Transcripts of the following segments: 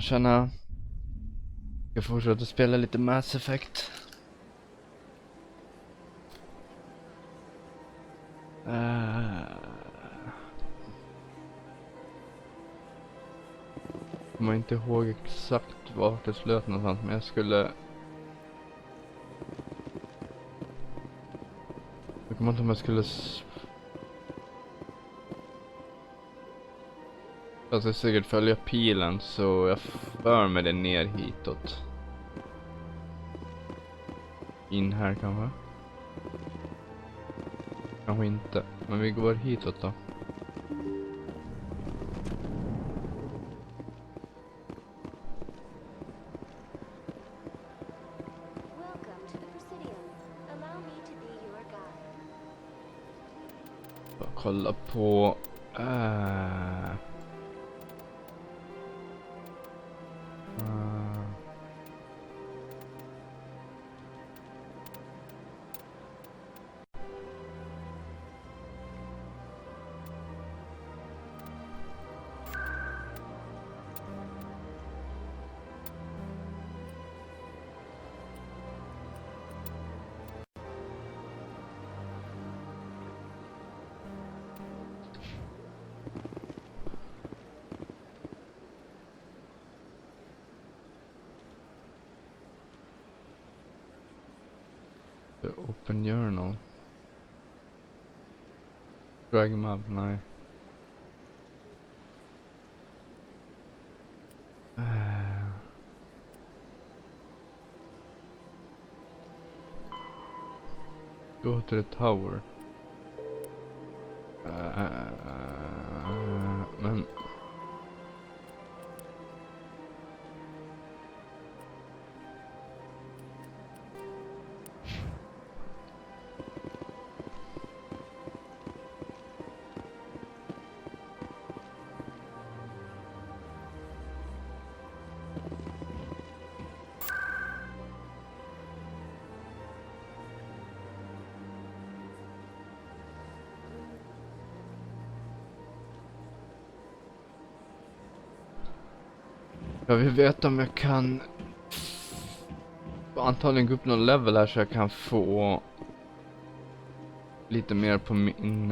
Tjena. Jag fortsätter spela lite Mass Effect. Jag kommer inte ihåg exakt vart det slöt någonstans, men jag kommer inte ihåg om jag skulle alltså säkert följa pilen, så jag för mig det ner hitåt. In här kanske. Kanske inte, men vi går hitåt då. Bara kolla på Open Journal. Drag him up, nej. Go to the tower. Men jag vill veta om jag kan antagligen gå upp någon level här så jag kan få lite mer på min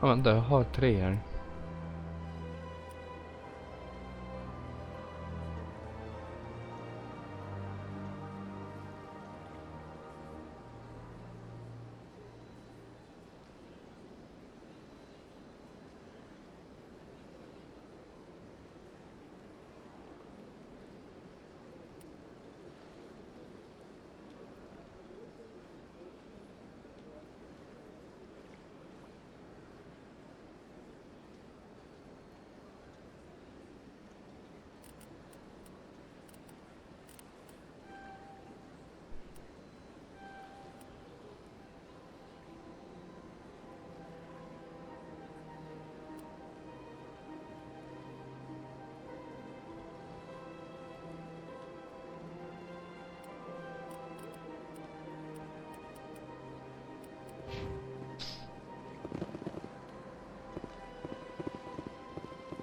vänta, jag har 3 här.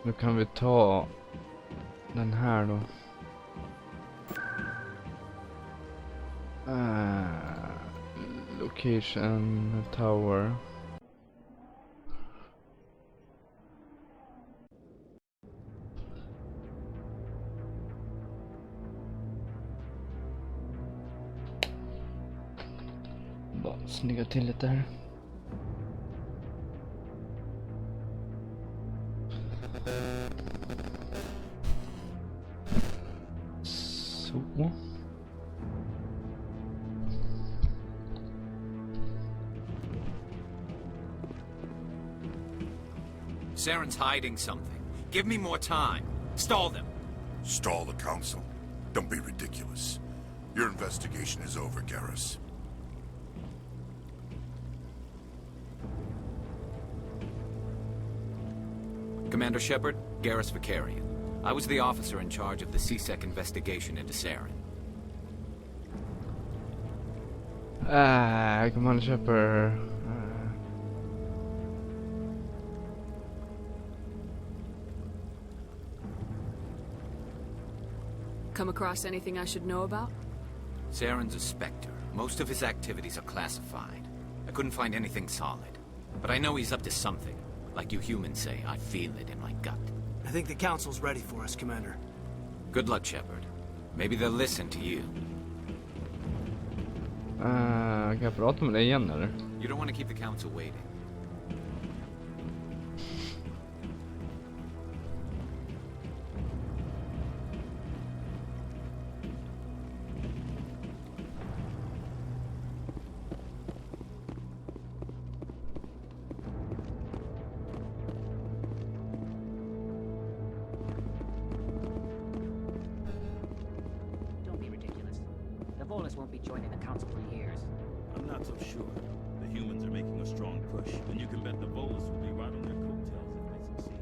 Nu kan vi ta den här då. Location tower. Bara snygga till lite här. Så. Saren's hiding something. Give me more time. Stall them. Stall the council? Don't be ridiculous. Your investigation is over, Garrus. Commander Shepard, Garrus Vakarian. I was the officer in charge of the CSEC investigation into Saren. Commander Shepard. Come across anything I should know about? Saren's a Spectre. Most of his activities are classified. I couldn't find anything solid. But I know he's up to something. Like you humans say, I feel it in my gut. I think the Council's ready for us, Commander. Good luck, Shepard. Maybe they'll listen to you. Kan jag prata med dig igen eller? You don't want to keep the Council waiting. Don't be ridiculous. The Volus won't be joining the Council for years. I'm not so sure. The humans are making a strong push, and you can bet the Volus will be right on their coattails if they succeed.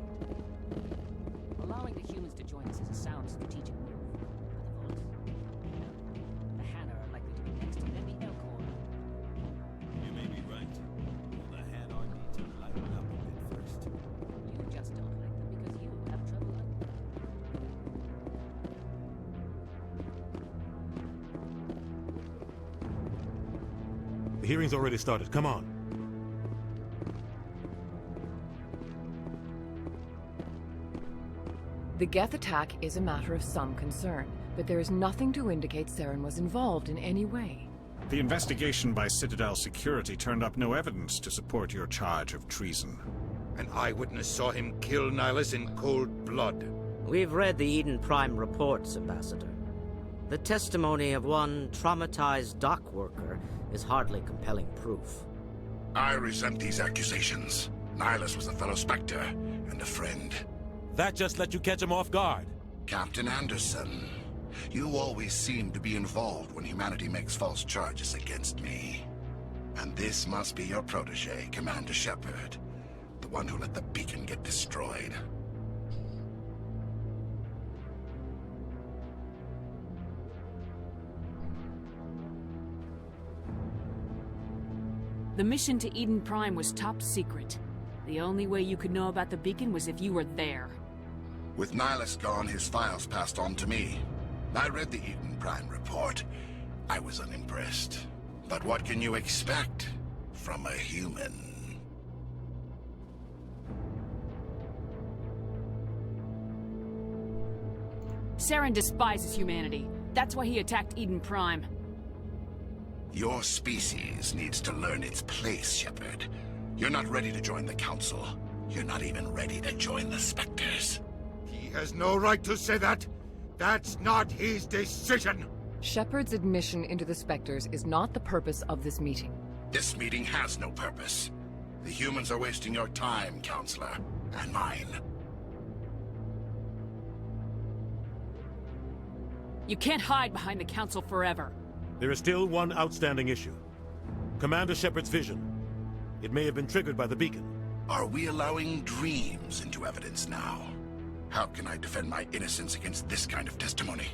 Allowing the humans to join us is a sound strategic move. But the Volus... The Hanna are likely to be next, and then the Elcor. You may be right. The Hanar need to lighten up a bit first. You just don't like them because you have trouble. The hearing's already started. Come on. The Geth attack is a matter of some concern, but there is nothing to indicate Saren was involved in any way. The investigation by Citadel Security turned up no evidence to support your charge of treason. An eyewitness saw him kill Nihilus in cold blood. We've read the Eden Prime reports, Ambassador. The testimony of one traumatized dock worker is hardly compelling proof. I resent these accusations. Nihilus was a fellow Spectre and a friend. That just let you catch him off guard. Captain Anderson, you always seem to be involved when humanity makes false charges against me. And this must be your protege, Commander Shepard. The one who let the beacon get destroyed. The mission to Eden Prime was top secret. The only way you could know about the beacon was if you were there. With Nihilus gone, his files passed on to me. I read the Eden Prime report. I was unimpressed. But what can you expect from a human? Saren despises humanity. That's why he attacked Eden Prime. Your species needs to learn its place, Shepard. You're not ready to join the Council. You're not even ready to join the Spectres. He has no right to say that. That's not his decision. Shepard's admission into the Spectres is not the purpose of this meeting. This meeting has no purpose. The humans are wasting your time, Counselor, and mine. You can't hide behind the Council forever. There is still one outstanding issue. Commander Shepard's vision. It may have been triggered by the beacon. Are we allowing dreams into evidence now? How can I defend my innocence against this kind of testimony?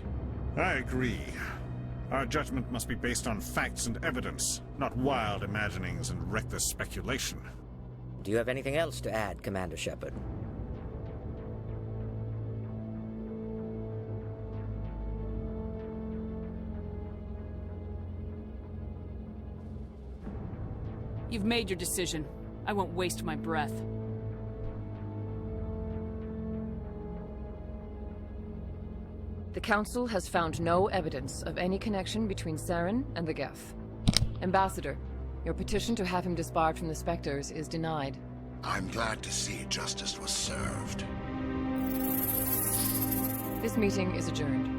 I agree. Our judgment must be based on facts and evidence, not wild imaginings and reckless speculation. Do you have anything else to add, Commander Shepard? You've made your decision. I won't waste my breath. The Council has found no evidence of any connection between Saren and the Geth. Ambassador, your petition to have him disbarred from the Spectres is denied. I'm glad to see justice was served. This meeting is adjourned.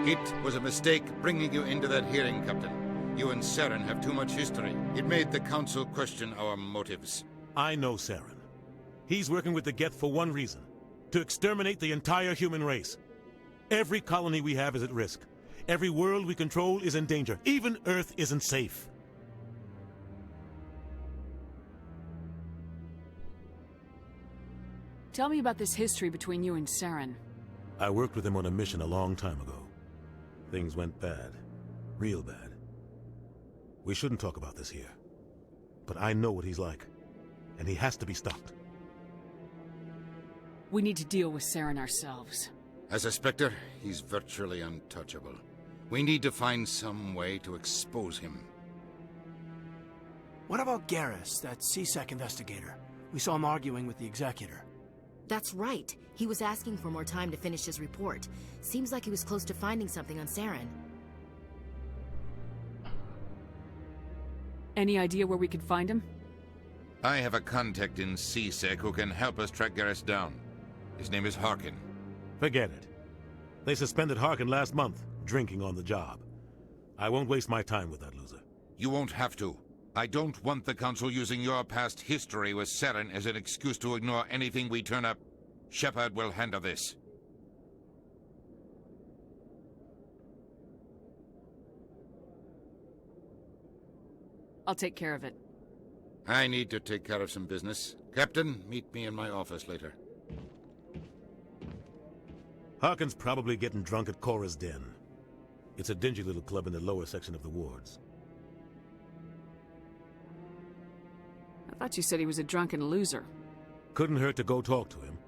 It was a mistake bringing you into that hearing, Captain. You and Saren have too much history. It made the Council question our motives. I know Saren. He's working with the Geth for one reason. To exterminate the entire human race. Every colony we have is at risk. Every world we control is in danger. Even Earth isn't safe. Tell me about this history between you and Saren. I worked with him on a mission a long time ago. Things went bad. Real bad. We shouldn't talk about this here. But I know what he's like. And he has to be stopped. We need to deal with Saren ourselves. As a Spectre, he's virtually untouchable. We need to find some way to expose him. What about Garrus, that C-Sec investigator? We saw him arguing with the Executor. That's right. He was asking for more time to finish his report. Seems like he was close to finding something on Saren. Any idea where we could find him? I have a contact in C-Sec who can help us track Garrus down. His name is Harkin. Forget it. They suspended Harkin last month, drinking on the job. I won't waste my time with that loser. You won't have to. I don't want the Council using your past history with Saren as an excuse to ignore anything we turn up. Shepard will handle this. I'll take care of it. I need to take care of some business. Captain, meet me in my office later. Harkin's probably getting drunk at Cora's Den. It's a dingy little club in the lower section of the wards. I thought you said he was a drunken loser. Couldn't hurt to go talk to him.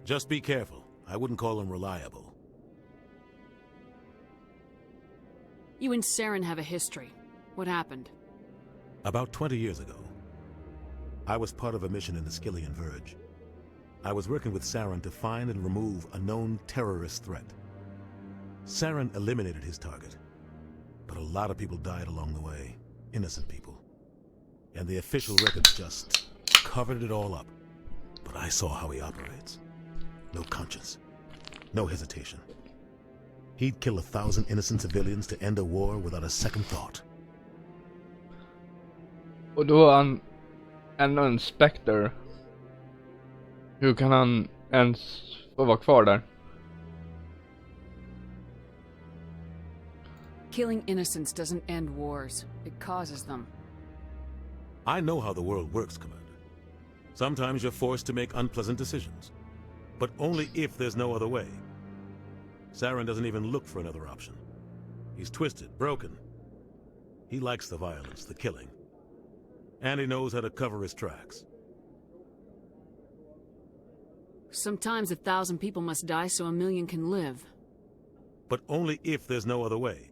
Just be careful. I wouldn't call him reliable. You and Saren have a history. What happened? About 20 years ago, I was part of a mission in the Skillian Verge. I was working with Saren to find and remove a known terrorist threat. Saren eliminated his target, but a lot of people died along the way. Innocent people. And the official records just covered it all up. But I saw how he operates. No conscience. No hesitation. He'd kill 1,000 innocent civilians to end a war without a second thought. Och då är han ändå en Spectre. Hur kan han ens få vara kvar där? Killing innocents doesn't end wars. It causes them. I know how the world works, Commander. Sometimes you're forced to make unpleasant decisions. But only if there's no other way. Saren doesn't even look for another option. He's twisted, broken. He likes the violence, the killing. And he knows how to cover his tracks. Sometimes 1,000 people must die so 1,000,000 can live. But only if there's no other way.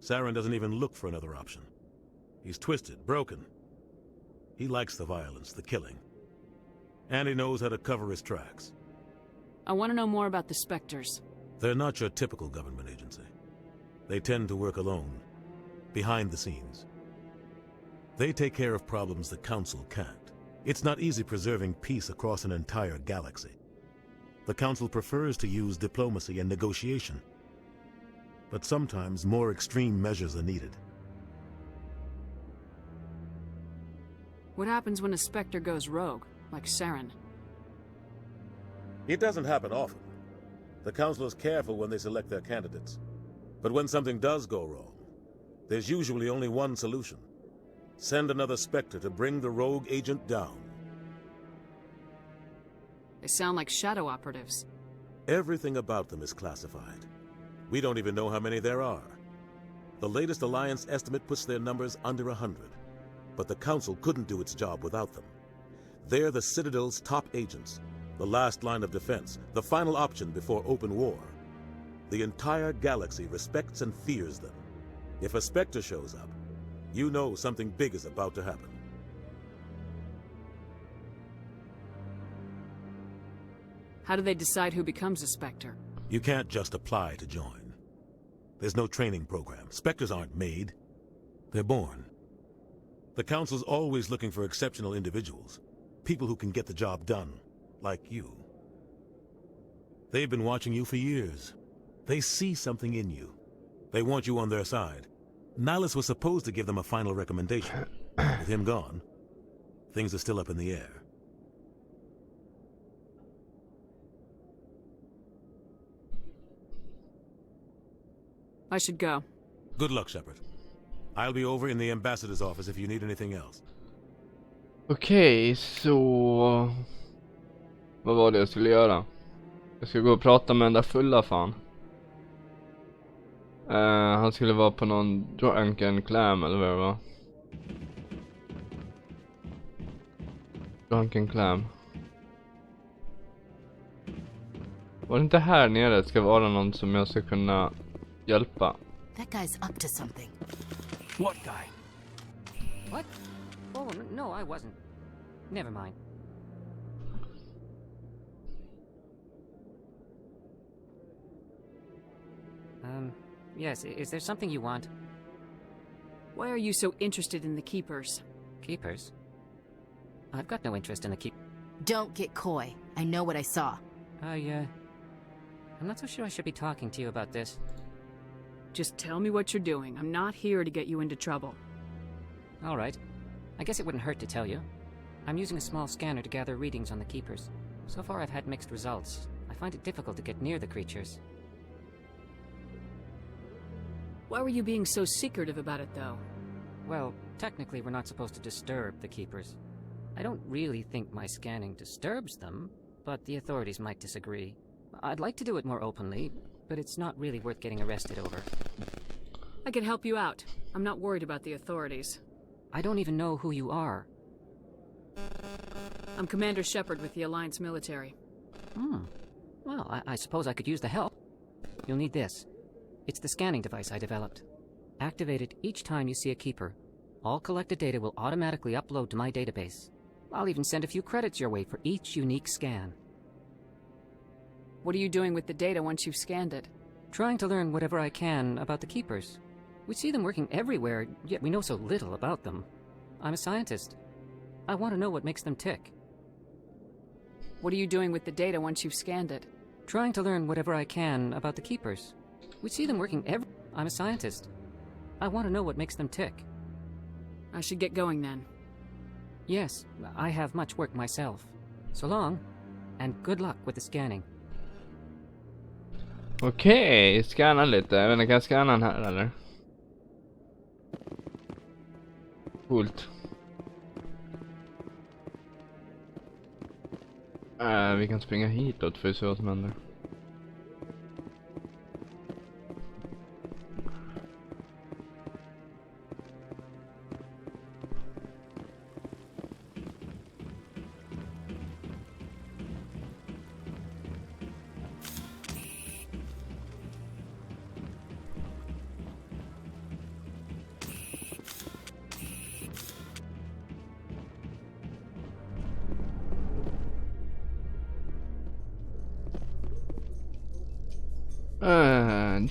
Saren doesn't even look for another option. He's twisted, broken. He likes the violence, the killing. And he knows how to cover his tracks. I want to know more about the Spectres. They're not your typical government agency. They tend to work alone, behind the scenes. They take care of problems the Council can't. It's not easy preserving peace across an entire galaxy. The Council prefers to use diplomacy and negotiation. But sometimes more extreme measures are needed. What happens when a Spectre goes rogue, like Saren? It doesn't happen often. The Council is careful when they select their candidates. But when something does go wrong, there's usually only one solution. Send another Spectre to bring the rogue agent down. They sound like shadow operatives. Everything about them is classified. We don't even know how many there are. The latest Alliance estimate puts their numbers under 100. But the Council couldn't do its job without them. They're the Citadel's top agents, the last line of defense, the final option before open war. The entire galaxy respects and fears them. If a Spectre shows up, you know something big is about to happen. How do they decide who becomes a Spectre? You can't just apply to join. There's no training program. Spectres aren't made. They're born. The Council's always looking for exceptional individuals. People who can get the job done. Like you. They've been watching you for years. They see something in you. They want you on their side. Nihilus was supposed to give them a final recommendation. With him gone, things are still up in the air. I should go. Good luck, Shepard. I'll be over in the ambassador's office if you need anything else. Okej, så... Vad var det jag skulle göra? Jag ska gå och prata med den där fulla fan. Han skulle vara på någon drunken clam eller vad det var. Drunken clam. Var det inte här nere ska vara någon som jag ska kunna hjälpa? That guy's up to something. What guy? What? Oh, no, I wasn't. Never mind. Yes, is there something you want? Why are you so interested in the Keepers? Keepers? I've got no interest in the Don't get coy. I know what I saw. I'm not so sure I should be talking to you about this. Just tell me what you're doing. I'm not here to get you into trouble. All right. I guess it wouldn't hurt to tell you. I'm using a small scanner to gather readings on the Keepers. So far I've had mixed results. I find it difficult to get near the creatures. Why were you being so secretive about it, though? Well, technically we're not supposed to disturb the Keepers. I don't really think my scanning disturbs them, but the authorities might disagree. I'd like to do it more openly, but it's not really worth getting arrested over. I can help you out. I'm not worried about the authorities. I don't even know who you are. I'm Commander Shepard with the Alliance military. Well, I suppose I could use the help. You'll need this. It's the scanning device I developed. Activate it each time you see a Keeper. All collected data will automatically upload to my database. I'll even send a few credits your way for each unique scan. What are you doing with the data once you've scanned it? Trying to learn whatever I can about the Keepers. We see them working everywhere, yet we know so little about them. I'm a scientist. I want to know what makes them tick. What are you doing with the data once you've scanned it? Trying to learn whatever I can about the Keepers. We see them working I'm a scientist. I want to know what makes them tick. I should get going then. Yes, I have much work myself. So long, and good luck with the scanning. Okej, scanna lite. Jag vet inte, kan jag scanna den här eller? Coolt. Vi kan springa hitåt för att se vad som händer.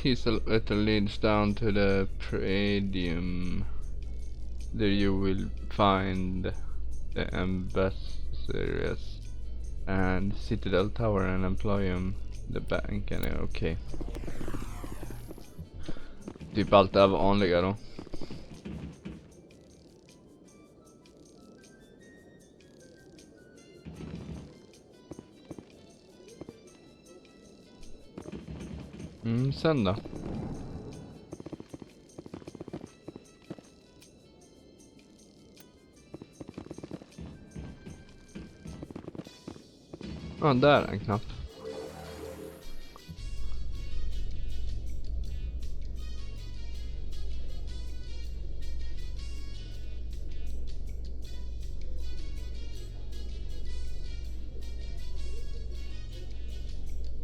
This letter leads down to the Predium. There you will find the ambassadors and Citadel Tower and Employum, the bank and okay. Typ allt det vanliga då. Sen då? Ja, där är en knapp.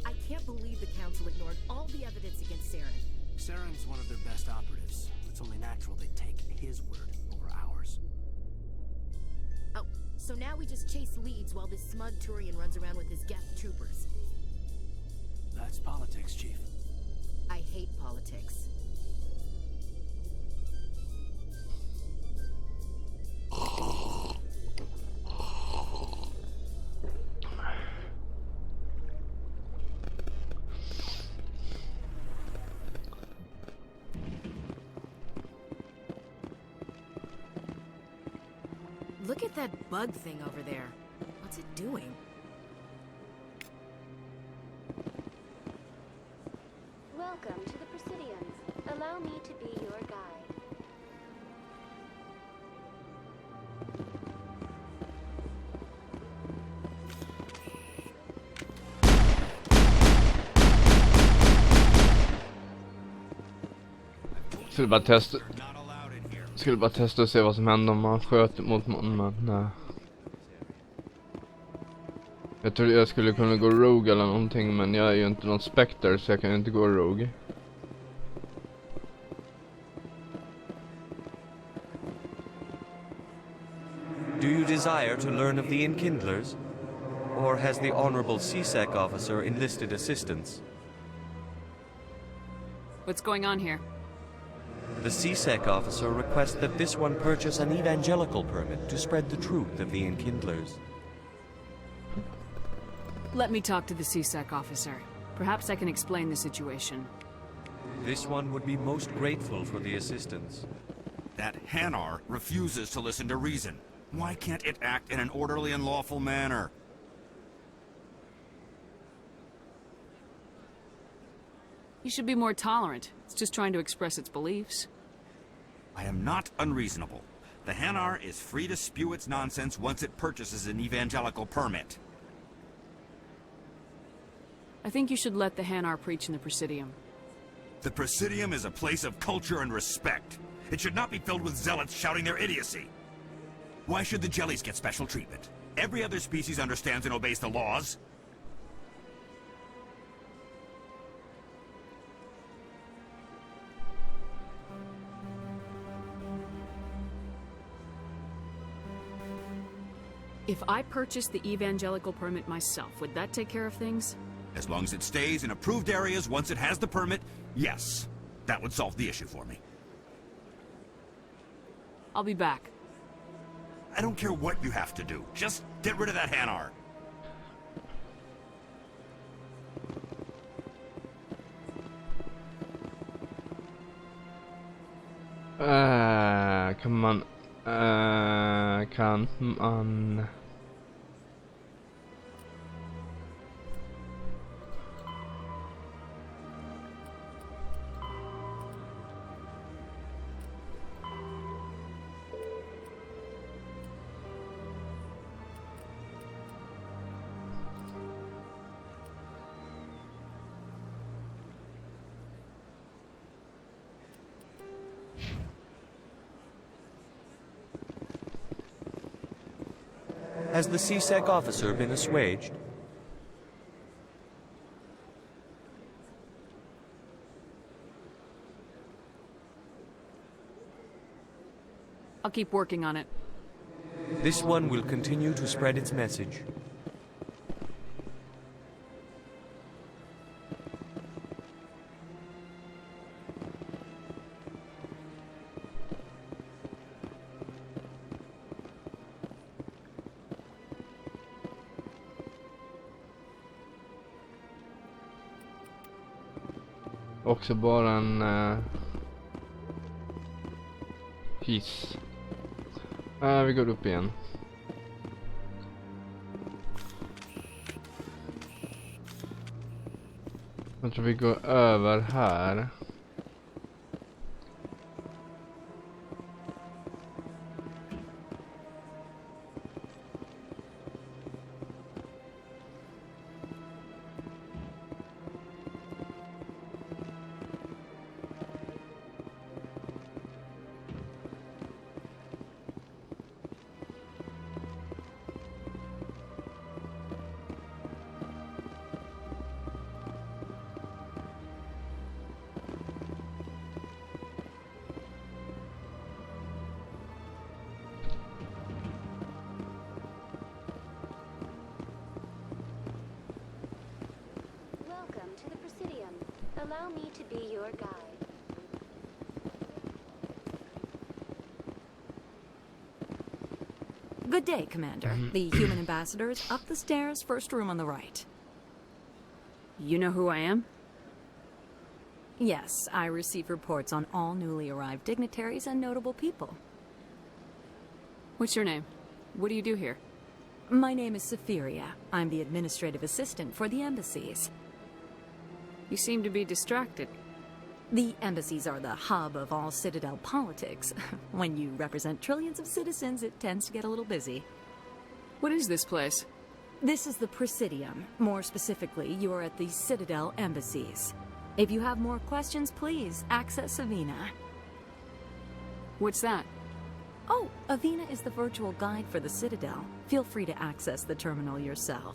I can't believe the Council ignored all the evidence against Saren. Saren's one of their best operatives. It's only natural they'd take his word over ours. Oh, so now we just chase leads while this smug Turian runs around with his Geth troopers. That's politics, Chief. I hate politics. Look at that bug thing over there. What's it doing? Welcome to the Presidians, Allow me to be your guide. Skulle bara testa och se vad som händer om man sköt mot någon, men nej. Jag trodde jag skulle kunna gå rogue eller någonting, men jag är ju inte någon Spectre så jag kan ju inte gå rogue. Do you desire to learn of the Enkindlers? Or has the Honorable CSEC officer enlisted assistance? What's going on here? The CSEC officer requests that this one purchase an evangelical permit to spread the truth of the Enkindlers. Let me talk to the CSEC officer. Perhaps I can explain the situation. This one would be most grateful for the assistance. That Hanar refuses to listen to reason. Why can't it act in an orderly and lawful manner? You should be more tolerant. It's just trying to express its beliefs. I am not unreasonable. The Hanar is free to spew its nonsense once it purchases an evangelical permit. I think you should let the Hanar preach in the Presidium. The Presidium is a place of culture and respect. It should not be filled with zealots shouting their idiocy. Why should the jellies get special treatment? Every other species understands and obeys the laws. If I purchased the evangelical permit myself, would that take care of things? As long as it stays in approved areas once it has the permit, yes. That would solve the issue for me. I'll be back. I don't care what you have to do. Just get rid of that Hanar. Come on. Come on. Has the CSEC officer been assuaged? I'll keep working on it. This one will continue to spread its message. Också bara en hiss. Vi går upp igen. Jag tror vi går över här. Welcome to the Presidium. Allow me to be your guide. Good day, Commander. The human ambassador is up the stairs, first room on the right. You know who I am? Yes, I receive reports on all newly arrived dignitaries and notable people. What's your name? What do you do here? My name is Safiria. I'm the administrative assistant for the embassies. You seem to be distracted. The embassies are the hub of all Citadel politics. When you represent trillions of citizens, it tends to get a little busy. What is this place? This is the Presidium. More specifically, you are at the Citadel embassies. If you have more questions, please access Avina. What's that? Oh, Avina is the virtual guide for the Citadel. Feel free to access the terminal yourself.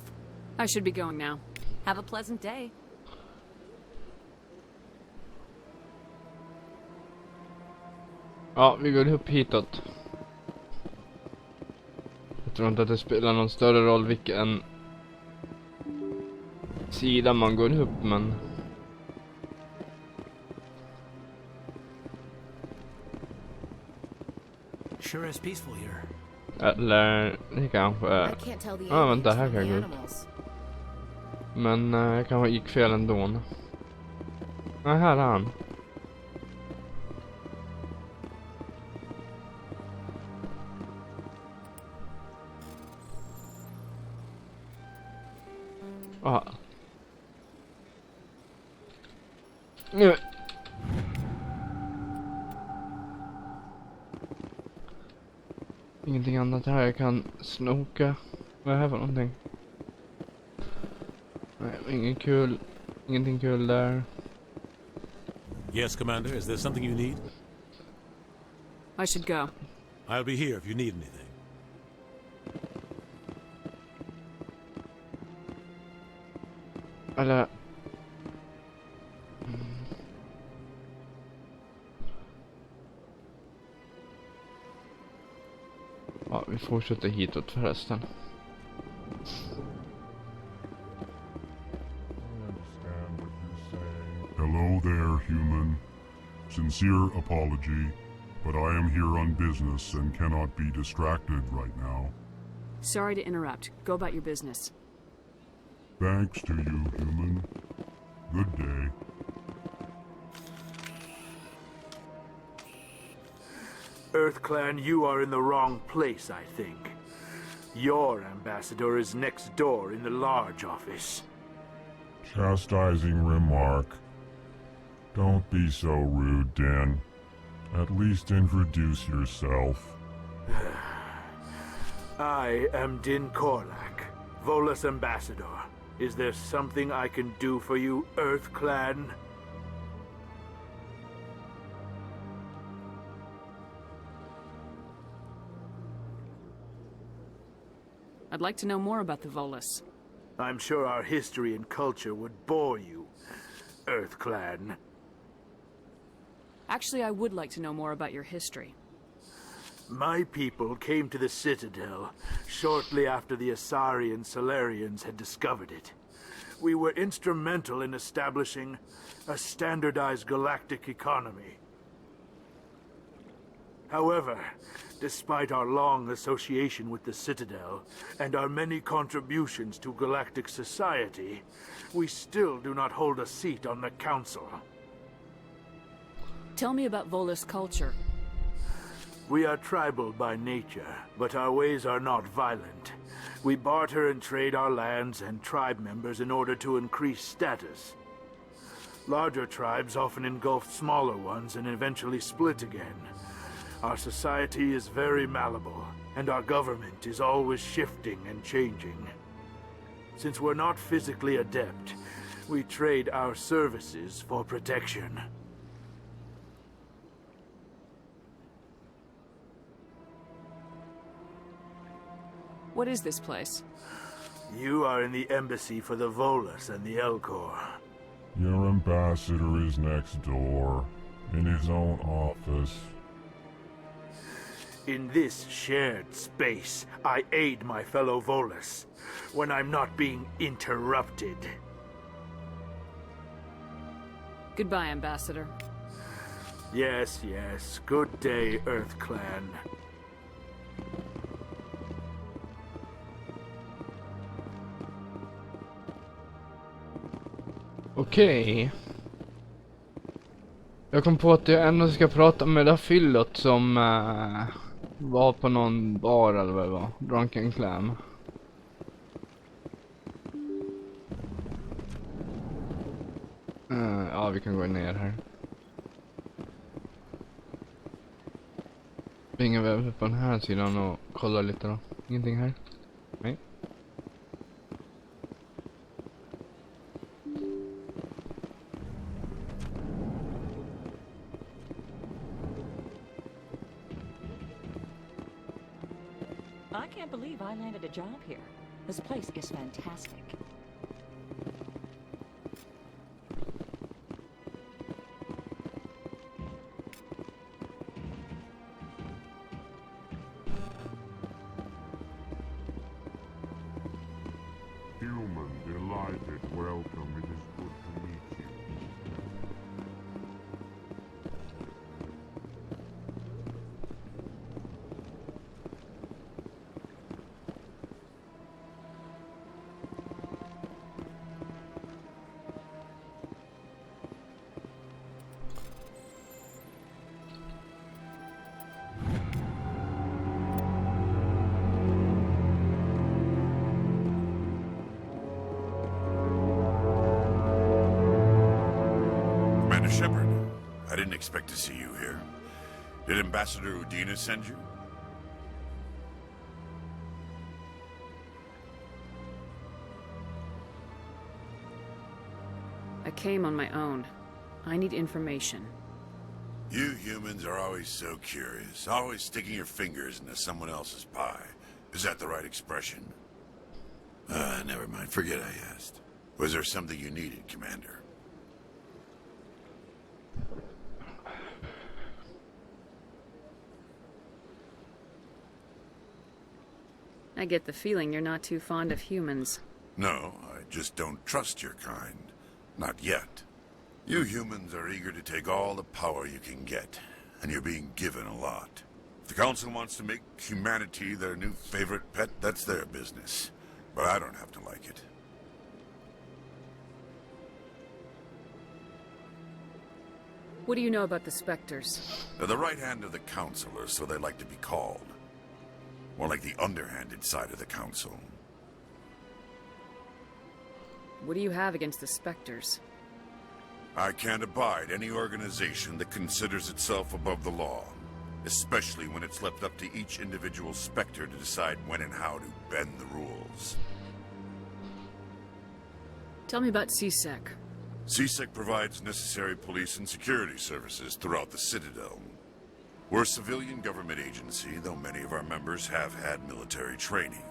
I should be going now. Have a pleasant day. Ja, vi går upp hitåt. Jag tror inte att det spelar någon större roll vilken sida man går upp, men... Sure is peaceful here. Eller det kanske är... Ja, vänta, här kan jag gå upp. Men jag kanske gick fel ändå. Nej, här är han. Ah. Nu. Ingenting annat här jag kan snoka. Vad är det här för någonting? Nej, ingenting kul där. Yes, Commander. Is there something you need? I should go. I'll be here if you need anything. Eller... Ja, vi fortsätter hitåt förresten. Hello there, human. Sincere apology, but I am here on business and cannot be distracted right now. Sorry to interrupt. Go about your business. Thanks to you, human. Good day. EarthClan, you are in the wrong place, I think. Your ambassador is next door in the large office. Chastising remark. Don't be so rude, Din. At least introduce yourself. I am Din Korlak, Volus ambassador. Is there something I can do for you, EarthClan? I'd like to know more about the Volus. I'm sure our history and culture would bore you, EarthClan. Actually, I would like to know more about your history. My people came to the Citadel shortly after the Asari and Solarians had discovered it. We were instrumental in establishing a standardized galactic economy. However, despite our long association with the Citadel and our many contributions to galactic society, we still do not hold a seat on the Council. Tell me about Volus culture. We are tribal by nature, but our ways are not violent. We barter and trade our lands and tribe members in order to increase status. Larger tribes often engulf smaller ones and eventually split again. Our society is very malleable, and our government is always shifting and changing. Since we're not physically adept, we trade our services for protection. What is this place? You are in the embassy for the Volus and the Elcor. Your ambassador is next door, in his own office. In this shared space, I aid my fellow Volus when I'm not being interrupted. Goodbye, Ambassador. Yes, yes. Good day, EarthClan. Okej. Jag kom på att jag ändå ska prata med det fyllot som var på någon bar eller vad det var. Drunken Clam. Ja, vi kan gå ner här. Springer vi över på den här sidan och kollar lite då. Ingenting här? Nej. I can't believe I landed a job here. This place is fantastic. Human, delighted, welcome. It is good to meet you. Commander Shepard, I didn't expect to see you here. Did Ambassador Udina send you? I came on my own. I need information. You humans are always so curious, always sticking your fingers into someone else's pie. Is that the right expression? Never mind, forget I asked. Was there something you needed, Commander? I get the feeling you're not too fond of humans. No, I just don't trust your kind. Not yet. You humans are eager to take all the power you can get, and you're being given a lot. If the Council wants to make humanity their new favorite pet, that's their business. But I don't have to like it. What do you know about the Spectres? They're the right hand of the Council, or so they like to be called. More like the underhanded side of the Council. What do you have against the Spectres? I can't abide any organization that considers itself above the law, especially when it's left up to each individual Spectre to decide when and how to bend the rules. Tell me about CSEC. CSEC provides necessary police and security services throughout the Citadel. We're a civilian government agency, though many of our members have had military training.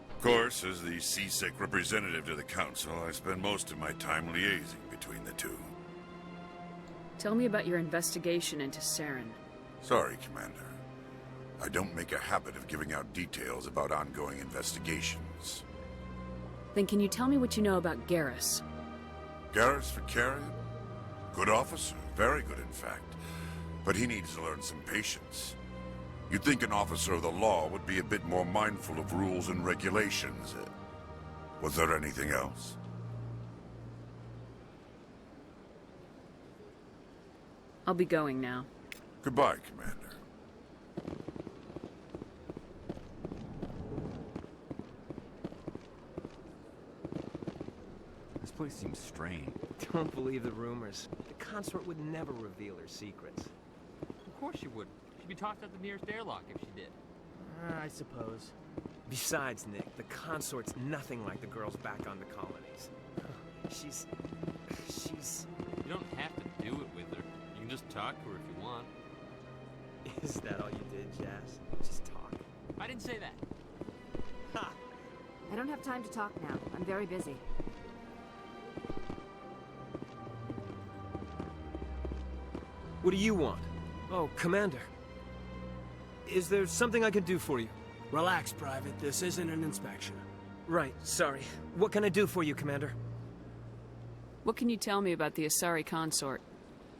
Of course, as the CSEC representative to the Council, I spend most of my time liaising between the two. Tell me about your investigation into Saren. Sorry, Commander. I don't make a habit of giving out details about ongoing investigations. Then can you tell me what you know about Garrus? Garrus Vakarian? Good officer, very good in fact. But he needs to learn some patience. You'd think an officer of the law would be a bit more mindful of rules and regulations. Was there anything else? I'll be going now. Goodbye, Commander. This place seems strange. Don't believe the rumors. The consort would never reveal her secrets. Of course she would. She'd be tossed out the nearest airlock if she did. I suppose. Besides, Nick, the consort's nothing like the girls back on the colonies. She's... You don't have to do it with her. You can just talk to her if you want. Is that all you did, Jazz? Just talk? I didn't say that. Ha! I don't have time to talk now. I'm very busy. What do you want? Oh, Commander. Is there something I can do for you? Relax, Private. This isn't an inspection. Right, sorry. What can I do for you, Commander? What can you tell me about the Asari consort?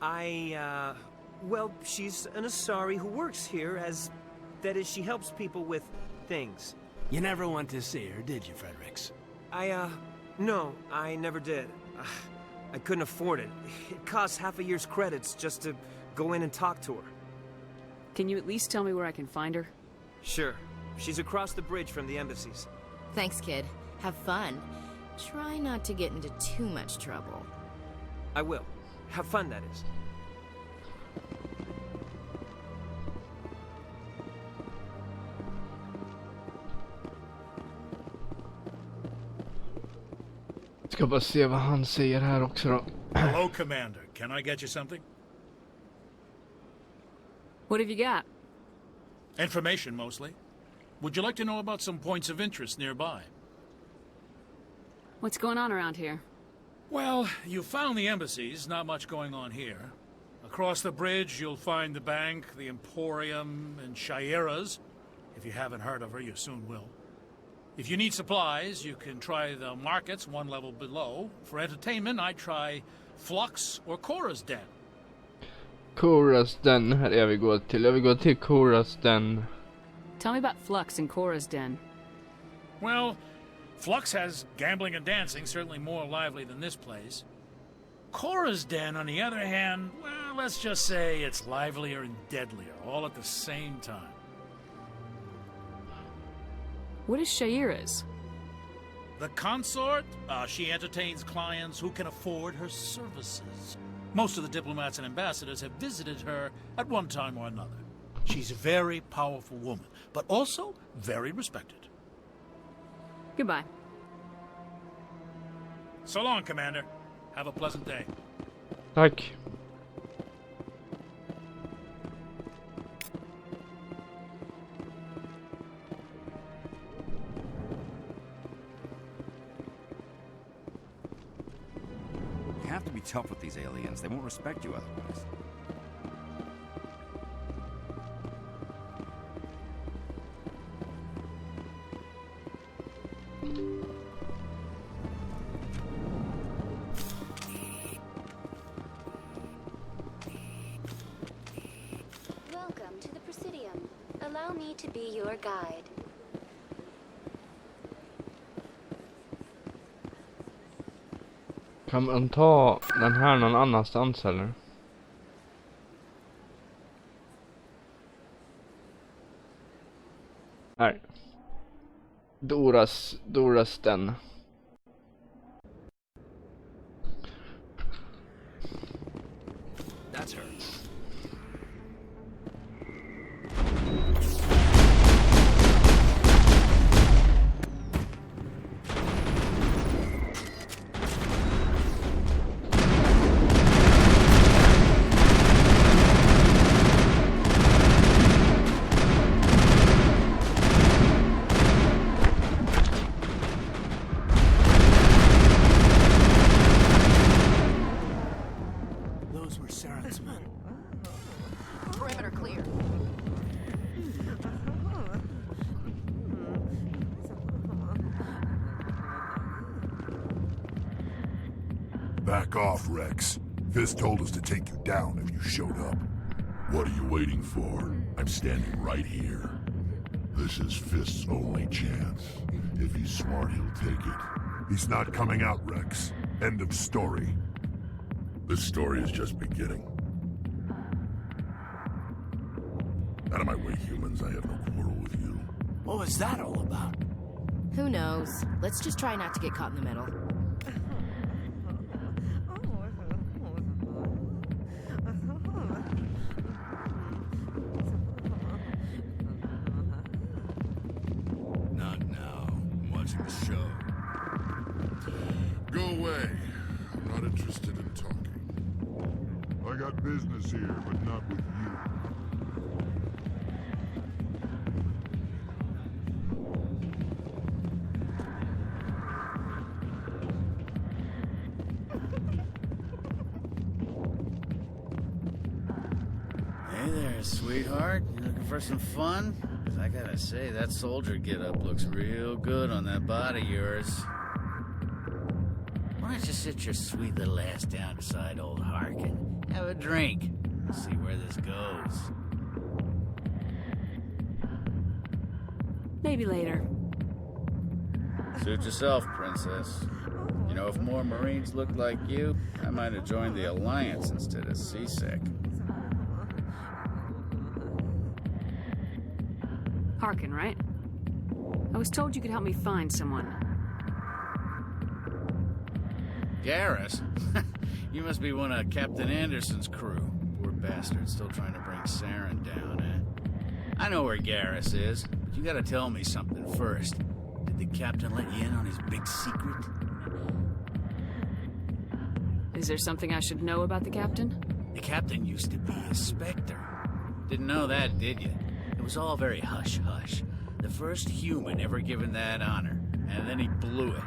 Well, she's an Asari who works here as... That is, she helps people with things. You never went to see her, did you, Fredericks? No, I never did. I couldn't afford it. It costs half a year's credits just to go in and talk to her. Can you at least tell me where I can find her? Sure. She's across the bridge from the embassies. Thanks, kid. Have fun. Try not to get into too much trouble. I will. Have fun, that is. ska bara se vad han säger här också då. Hello, Commander. Can I get you something? What have you got? Information, mostly. Would you like to know about some points of interest nearby? What's going on around here? Well, you found the embassies, not much going on here. Across the bridge, you'll find the bank, the Emporium, and Shaira's. If you haven't heard of her, you soon will. If you need supplies, you can try the markets one level below. For entertainment, I'd try Flux or Cora's Den. Cora's Den, här är vi går till. Jag vill gå till Cora's Den. Tell me about Flux and Cora's Den. Well, Flux has gambling and dancing, certainly more lively than this place. Cora's Den, on the other hand, well, let's just say it's livelier and deadlier, all at the same time. What is Shaira's? The consort, she entertains clients who can afford her services. Most of the diplomats and ambassadors have visited her at one time or another. She's a very powerful woman, but also very respected. Goodbye. So long, Commander. Have a pleasant day. Tack. You have to be tough with these aliens. They won't respect you otherwise. Welcome to the Presidium. Allow me to be your guide. Kan man ta den här någon annanstans eller? Här. Doras Den. That's her. Those were Saren's men. Perimeter clear. Back off, Rex. Fist told us to take you down if you showed up. What are you waiting for? I'm standing right here. This is Fist's only chance. If he's smart, he'll take it. He's not coming out, Rex. End of story. This story is just beginning. Out of my way, humans. I have no quarrel with you. What was that all about? Who knows? Let's just try not to get caught in the middle. Not now. I'm watching the show. Go away. I'm not interested in talking. I got business here, but not with you. Hey there, sweetheart. You looking for some fun? 'Cause I gotta say, that soldier get-up looks real good on that body of yours. Why don't you sit your sweet little ass down beside old Harkin? Have a drink. And see where this goes. Maybe later. Suit yourself, princess. You know, if more Marines looked like you, I might have joined the Alliance instead of CSEC. Harkin, right? I was told you could help me find someone. Garrus? You must be one of Captain Anderson's crew. Poor bastard, still trying to bring Saren down, eh? I know where Garrus is, but you gotta tell me something first. Did the captain let you in on his big secret? Is there something I should know about the captain? The captain used to be a Spectre. Didn't know that, did you? It was all very hush-hush. The first human ever given that honor, and then he blew it.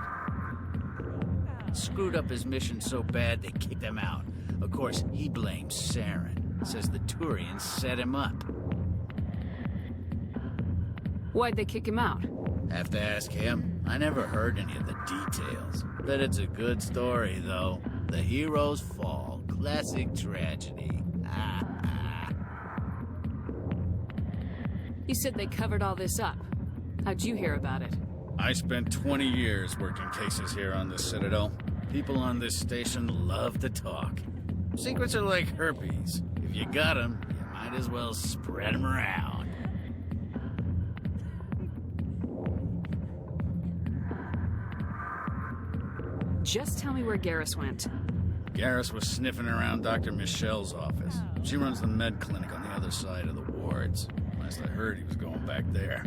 Screwed up his mission so bad they kicked him out. Of course, he blames Saren. Says the Turians set him up. Why'd they kick him out? Have to ask him. I never heard any of the details. Bet it's a good story, though. The heroes fall. Classic tragedy. You said they covered all this up. How'd you hear about it? I spent 20 years working cases here on the Citadel. People on this station love to talk. Secrets are like herpes. If you got them, you might as well spread them around. Just tell me where Garrus went. Garrus was sniffing around Dr. Michelle's office. She runs the med clinic on the other side of the wards. Last I heard, he was going back there.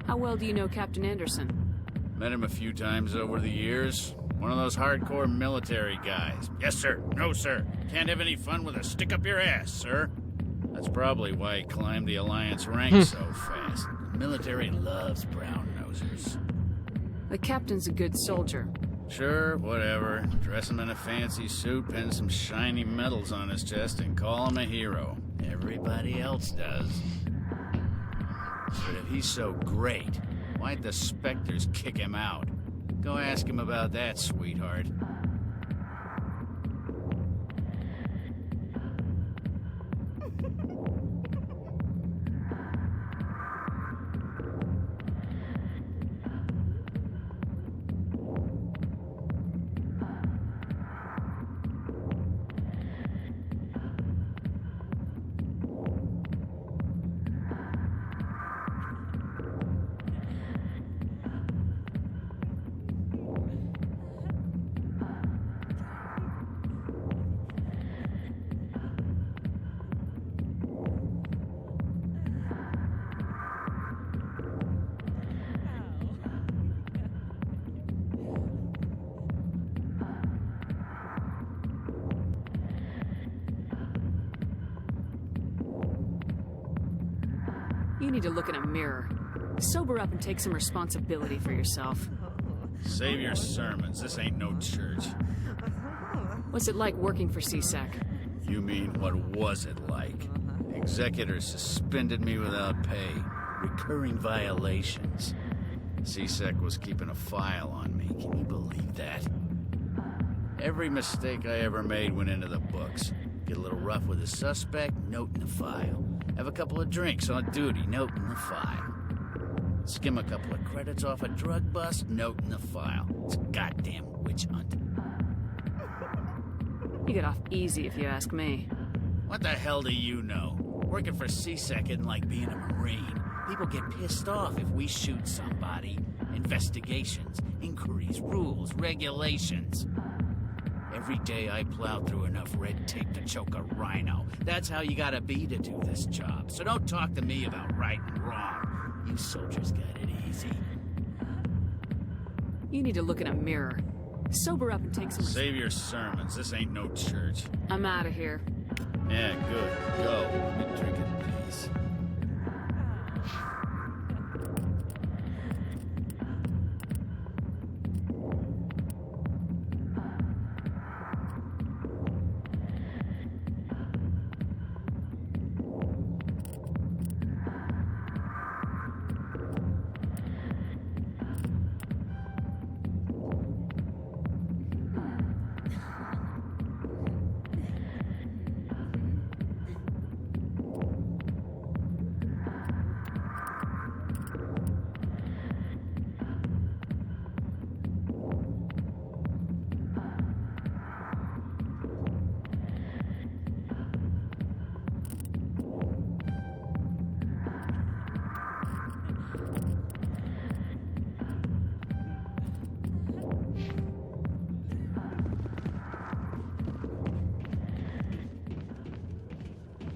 How well do you know Captain Anderson? Met him a few times over the years. One of those hardcore military guys. Yes, sir. No, sir. Can't have any fun with a stick up your ass, sir. That's probably why he climbed the Alliance ranks so fast. The military loves brown-nosers. The captain's a good soldier. Sure, whatever. Dress him in a fancy suit, pin some shiny medals on his chest, and call him a hero. Everybody else does. But if he's so great, why'd the Spectres kick him out? Go ask him about that, sweetheart. You need to look in a mirror. Sober up and take some responsibility for yourself. Save your sermons. This ain't no church. What's it like working for CSEC? You mean, what was it like? Executors suspended me without pay. Recurring violations. CSEC was keeping a file on me. Can you believe that? Every mistake I ever made went into the books. Get a little rough with a suspect, note in the file. Have a couple of drinks on duty, note in the file. Skim a couple of credits off a drug bust, note in the file. It's a goddamn witch hunt. You get off easy if you ask me. What the hell do you know? Working for CSEC isn't like being a Marine. People get pissed off if we shoot somebody. Investigations, inquiries, rules, regulations. Every day I plow through enough red tape to choke a rhino. That's how you gotta be to do this job. So don't talk to me about right and wrong. You soldiers got it easy. You need to look in a mirror. Sober up and take some... Save your sermons. This ain't no church. I'm out of here. Yeah, good. Go. Let me drink in peace.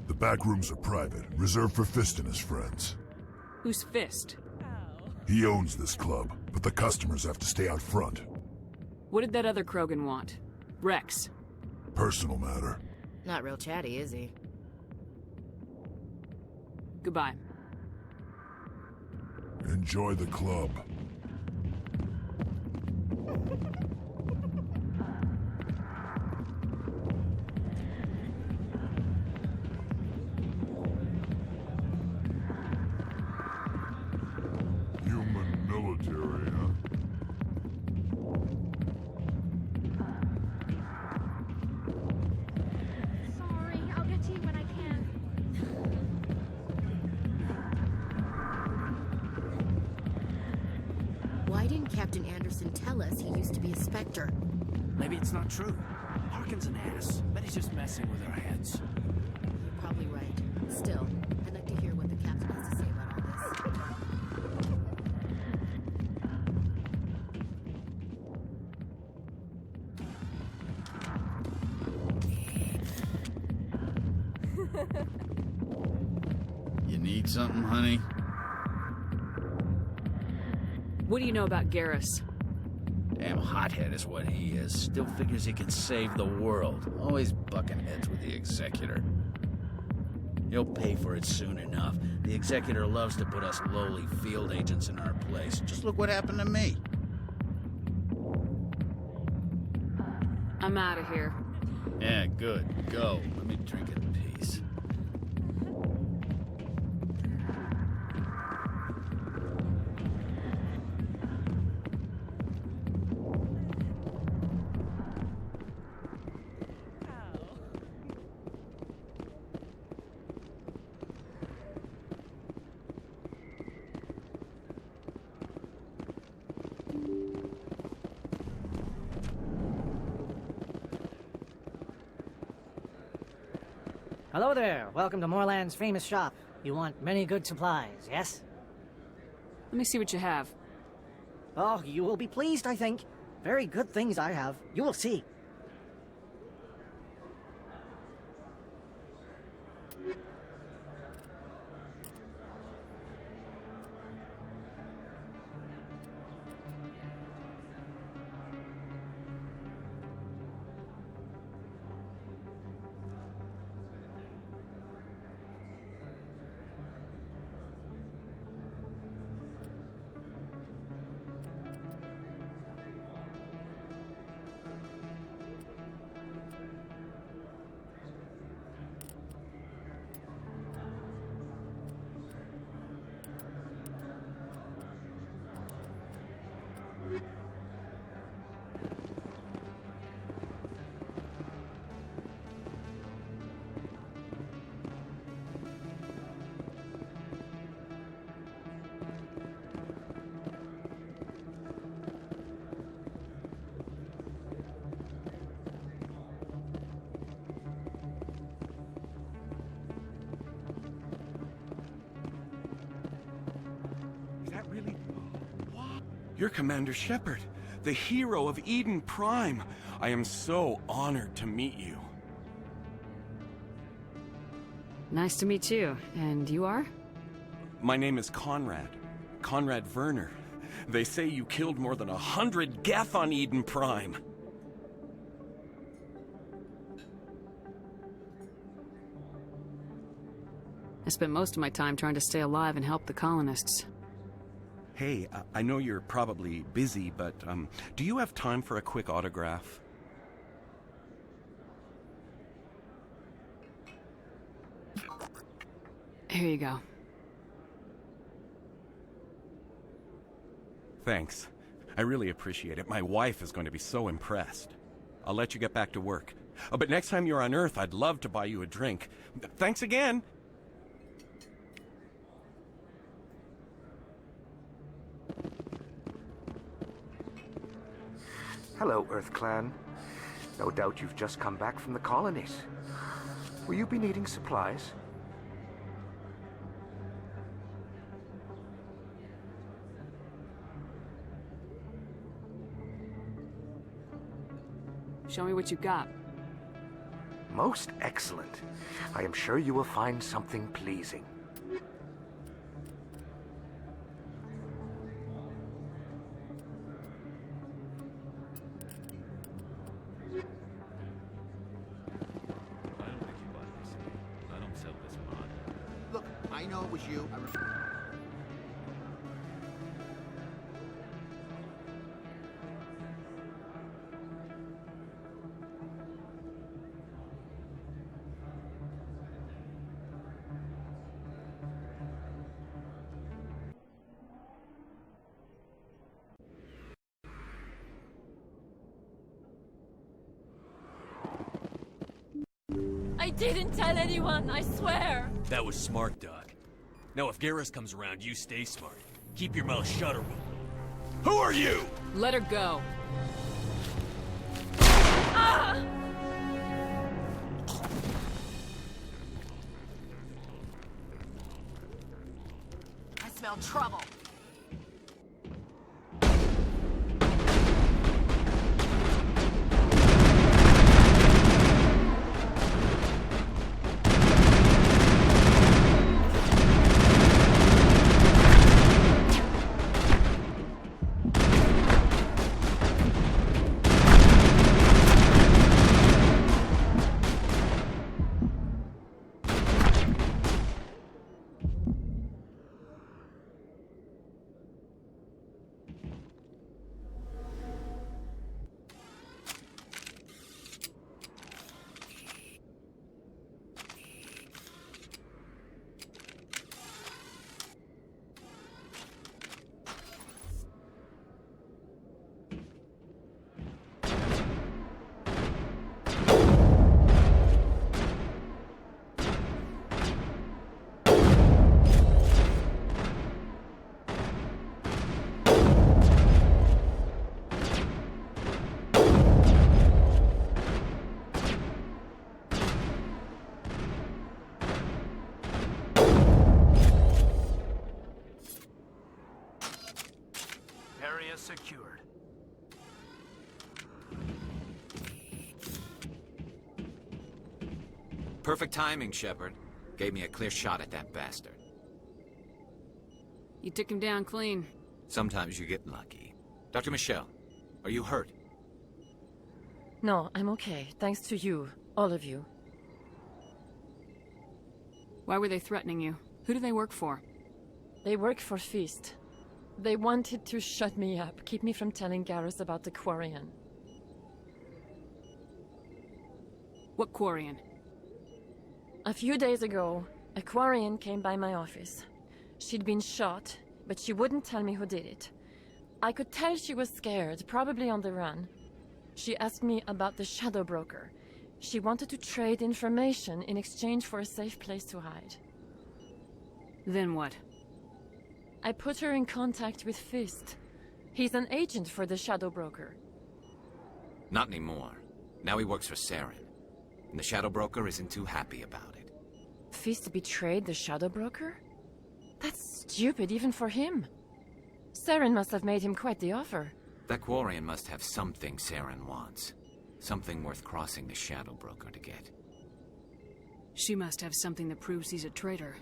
The back rooms are private, reserved for Fist and his friends. Who's Fist? He owns this club. but the customers have to stay out front. What did that other Krogan want? Rex. Personal matter. Not real chatty, is he? Goodbye. Enjoy the club. Human military, huh? Sorry, I'll get to you when I can. Why didn't Captain Anderson tell us he used to be a Spectre? Maybe it's not true. Harkin's an ass. Bet he's just messing with our heads. You're probably right. Still, I'd like to hear what the captain has to say about all this. You need something, honey? What do you know about Garrus? Damn hothead is what he is. Still figures he can save the world. Always bucking heads with the Executor. He'll pay for it soon enough. The Executor loves to put us lowly field agents in our place. Just look what happened to me. I'm out of here. Yeah, good. Go. Let me drink in peace. Hello there. Welcome to Moorland's famous shop. You want many good supplies, yes? Let me see what you have. Oh, you will be pleased, I think. Very good things I have. You will see. You're Commander Shepard, the hero of Eden Prime. I am so honored to meet you. Nice to meet you. And you are? My name is Conrad. Conrad Werner. They say you killed more than 100 Geth on Eden Prime. I spent most of my time trying to stay alive and help the colonists. Hey, I know you're probably busy, but do you have time for a quick autograph? Here you go. Thanks. I really appreciate it. My wife is going to be so impressed. I'll let you get back to work. But next time you're on Earth, I'd love to buy you a drink. Thanks again! Hello, Earth Clan. No doubt you've just come back from the colonies. Will you be needing supplies? Show me what you got. Most excellent. I am sure you will find something pleasing. I know it was you. I didn't tell anyone, I swear! That was smart, Doc. Now if Garrus comes around, you stay smart. Keep your mouth shut or we'll... Who are you? Let her go. Ah! I smell trouble. Area secured. Perfect timing, Shepard. Gave me a clear shot at that bastard. You took him down clean. Sometimes you get lucky. Dr. Michelle, are you hurt? No, I'm okay, thanks to you, all of you. Why were they threatening you? Who do they work for? They work for Feast. They wanted to shut me up, keep me from telling Garrus about the Quarian. What Quarian? A few days ago, a Quarian came by my office. She'd been shot, but she wouldn't tell me who did it. I could tell she was scared, probably on the run. She asked me about the Shadow Broker. She wanted to trade information in exchange for a safe place to hide. Then what? I put her in contact with Fist. He's an agent for the Shadow Broker. Not anymore. Now he works for Saren. And the Shadow Broker isn't too happy about it. Fist betrayed the Shadow Broker? That's stupid even for him. Saren must have made him quite the offer. That Quarian must have something Saren wants. Something worth crossing the Shadow Broker to get. She must have something that proves he's a traitor.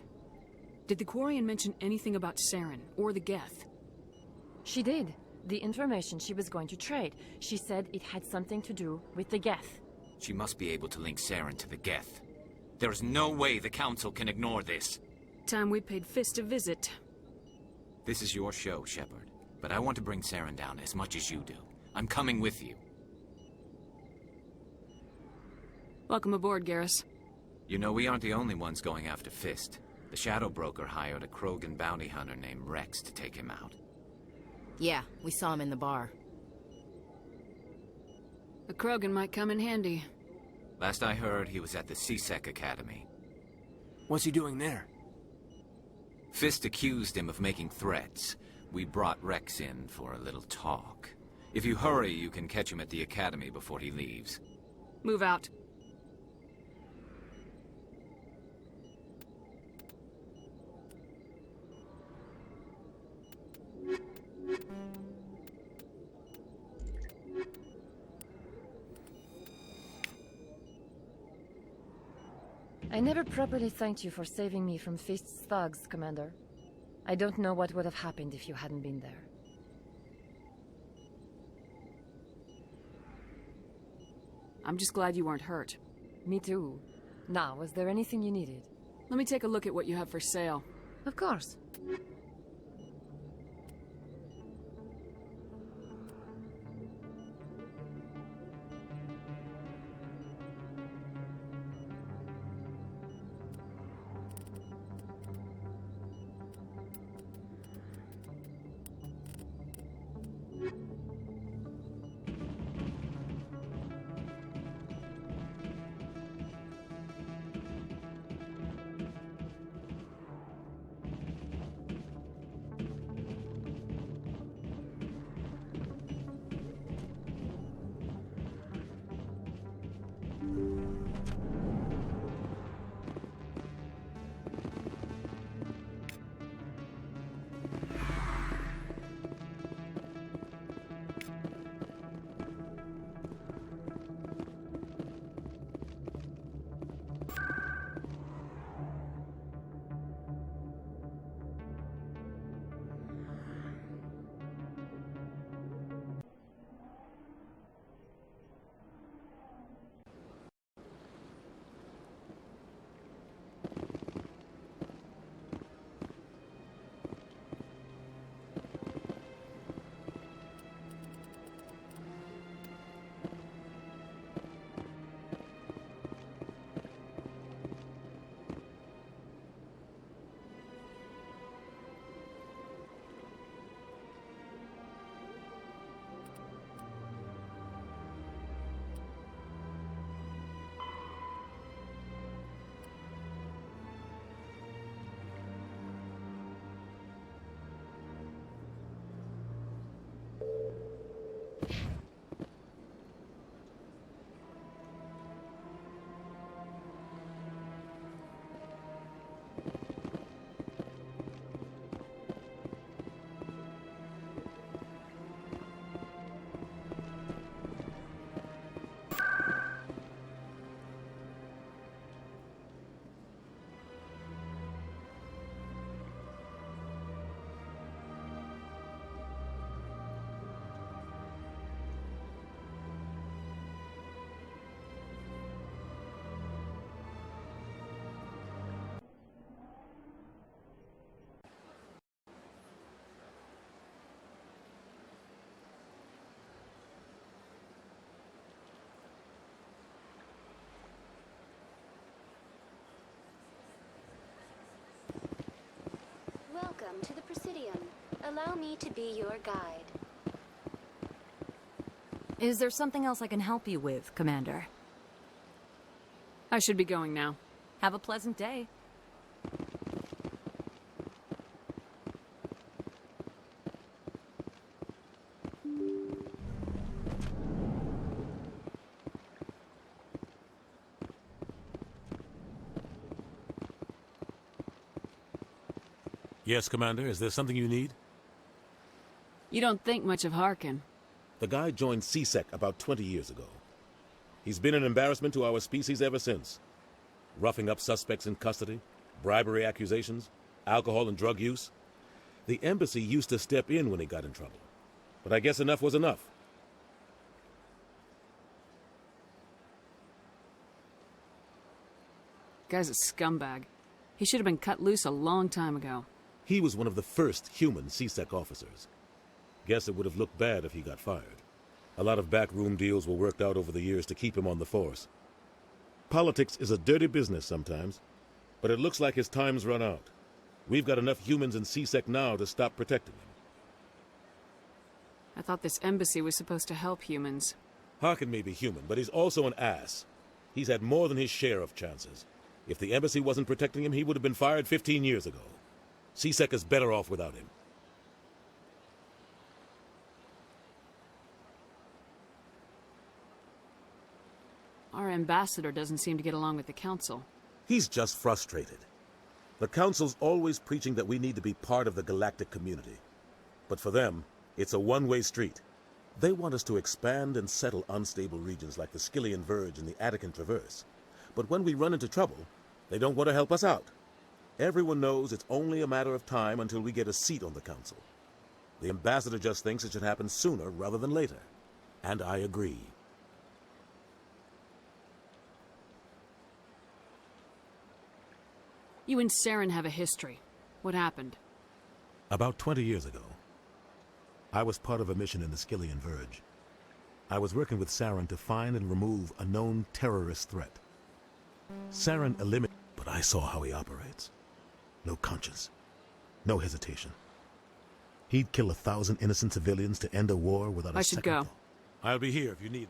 Did the Quarian mention anything about Saren, or the Geth? She did. The information she was going to trade. She said it had something to do with the Geth. She must be able to link Saren to the Geth. There's no way the Council can ignore this. Time we paid Fist a visit. This is your show, Shepard. But I want to bring Saren down as much as you do. I'm coming with you. Welcome aboard, Garrus. You know, we aren't the only ones going after Fist. The Shadow Broker hired a Krogan bounty hunter named Rex to take him out. Yeah, we saw him in the bar. A Krogan might come in handy. Last I heard, he was at the C-Sec Academy. What's he doing there? Fist accused him of making threats. We brought Rex in for a little talk. If you hurry, you can catch him at the Academy before he leaves. Move out. I never properly thanked you for saving me from Fist's thugs, Commander. I don't know what would have happened if you hadn't been there. I'm just glad you weren't hurt. Me too. Now, was there anything you needed? Let me take a look at what you have for sale. Of course. Welcome to the Presidium. Allow me to be your guide. Is there something else I can help you with, Commander? I should be going now. Have a pleasant day. Yes, Commander. Is there something you need? You don't think much of Harkin. The guy joined CSEC about 20 years ago. He's been an embarrassment to our species ever since. Roughing up suspects in custody, bribery accusations, alcohol and drug use. The embassy used to step in when he got in trouble. But I guess enough was enough. Guy's a scumbag. He should have been cut loose a long time ago. He was one of the first human CSEC officers. Guess it would have looked bad if he got fired. A lot of backroom deals were worked out over the years to keep him on the force. Politics is a dirty business sometimes, but it looks like his time's run out. We've got enough humans in CSEC now to stop protecting him. I thought this embassy was supposed to help humans. Harkin may be human, but he's also an ass. He's had more than his share of chances. If the embassy wasn't protecting him, he would have been fired 15 years ago. CSEC is better off without him. Our ambassador doesn't seem to get along with the council. He's just frustrated. The council's always preaching that we need to be part of the galactic community. But for them, it's a one-way street. They want us to expand and settle unstable regions like the Skyllian Verge and the Attican Traverse. But when we run into trouble, they don't want to help us out. Everyone knows it's only a matter of time until we get a seat on the council. The ambassador just thinks it should happen sooner rather than later. And I agree. You and Saren have a history. What happened? About 20 years ago, I was part of a mission in the Skillian Verge. I was working with Saren to find and remove a known terrorist threat. Saren eliminated, but I saw how he operates. No conscience, no hesitation. He'd kill 1,000 innocent civilians to end a war without a second I should go. thought. I'll be here if you need me.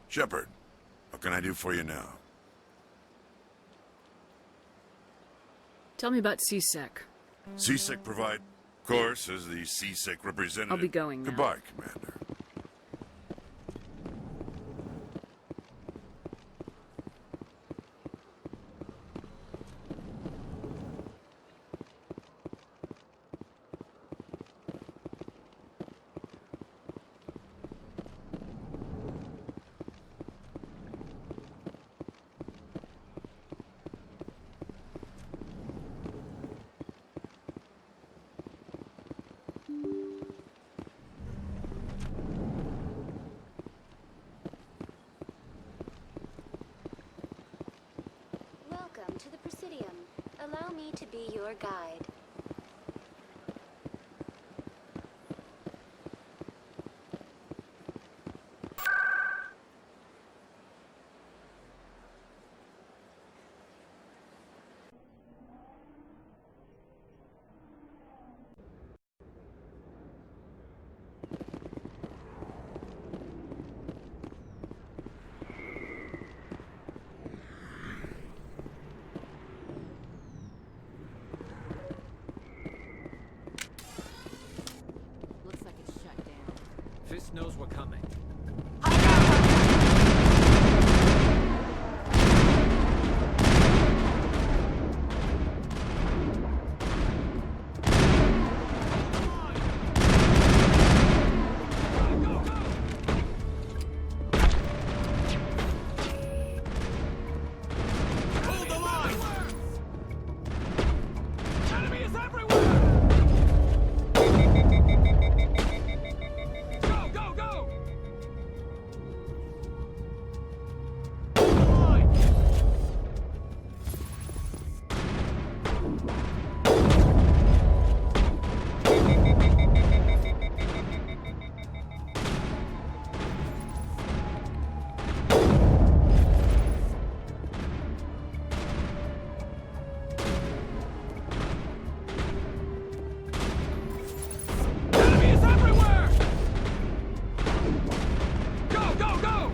Shepard, what can I do for you now? Tell me about CSEC. CSEC provide, of course, as the CSEC representative. I'll be going now. Goodbye, Commander. Welcome to the Presidium. Allow me to be your guide. Looks like it's shut down. Fist knows we're coming. Hold the line! Enemy is everywhere! Go, go, go! Enemy is everywhere! Go, go, go!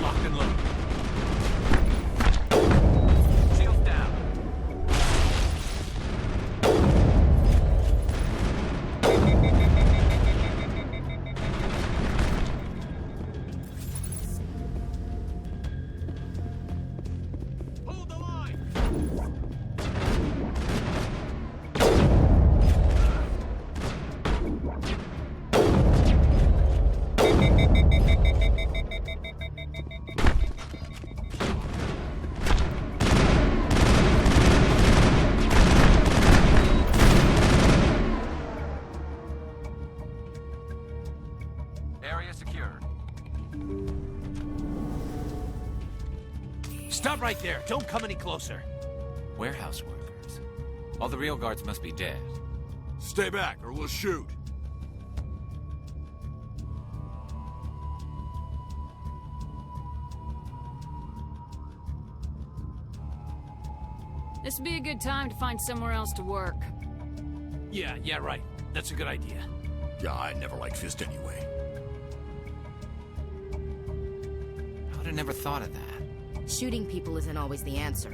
Locked and loaded. Shields down. Hold the line! Area secure. Stop right there! Don't come any closer! Warehouse workers. All the real guards must be dead. Stay back or we'll shoot. This would be a good time to find somewhere else to work. Yeah, right. That's a good idea. Yeah, I never liked Fist anyway. I would have never thought of that. Shooting people isn't always the answer.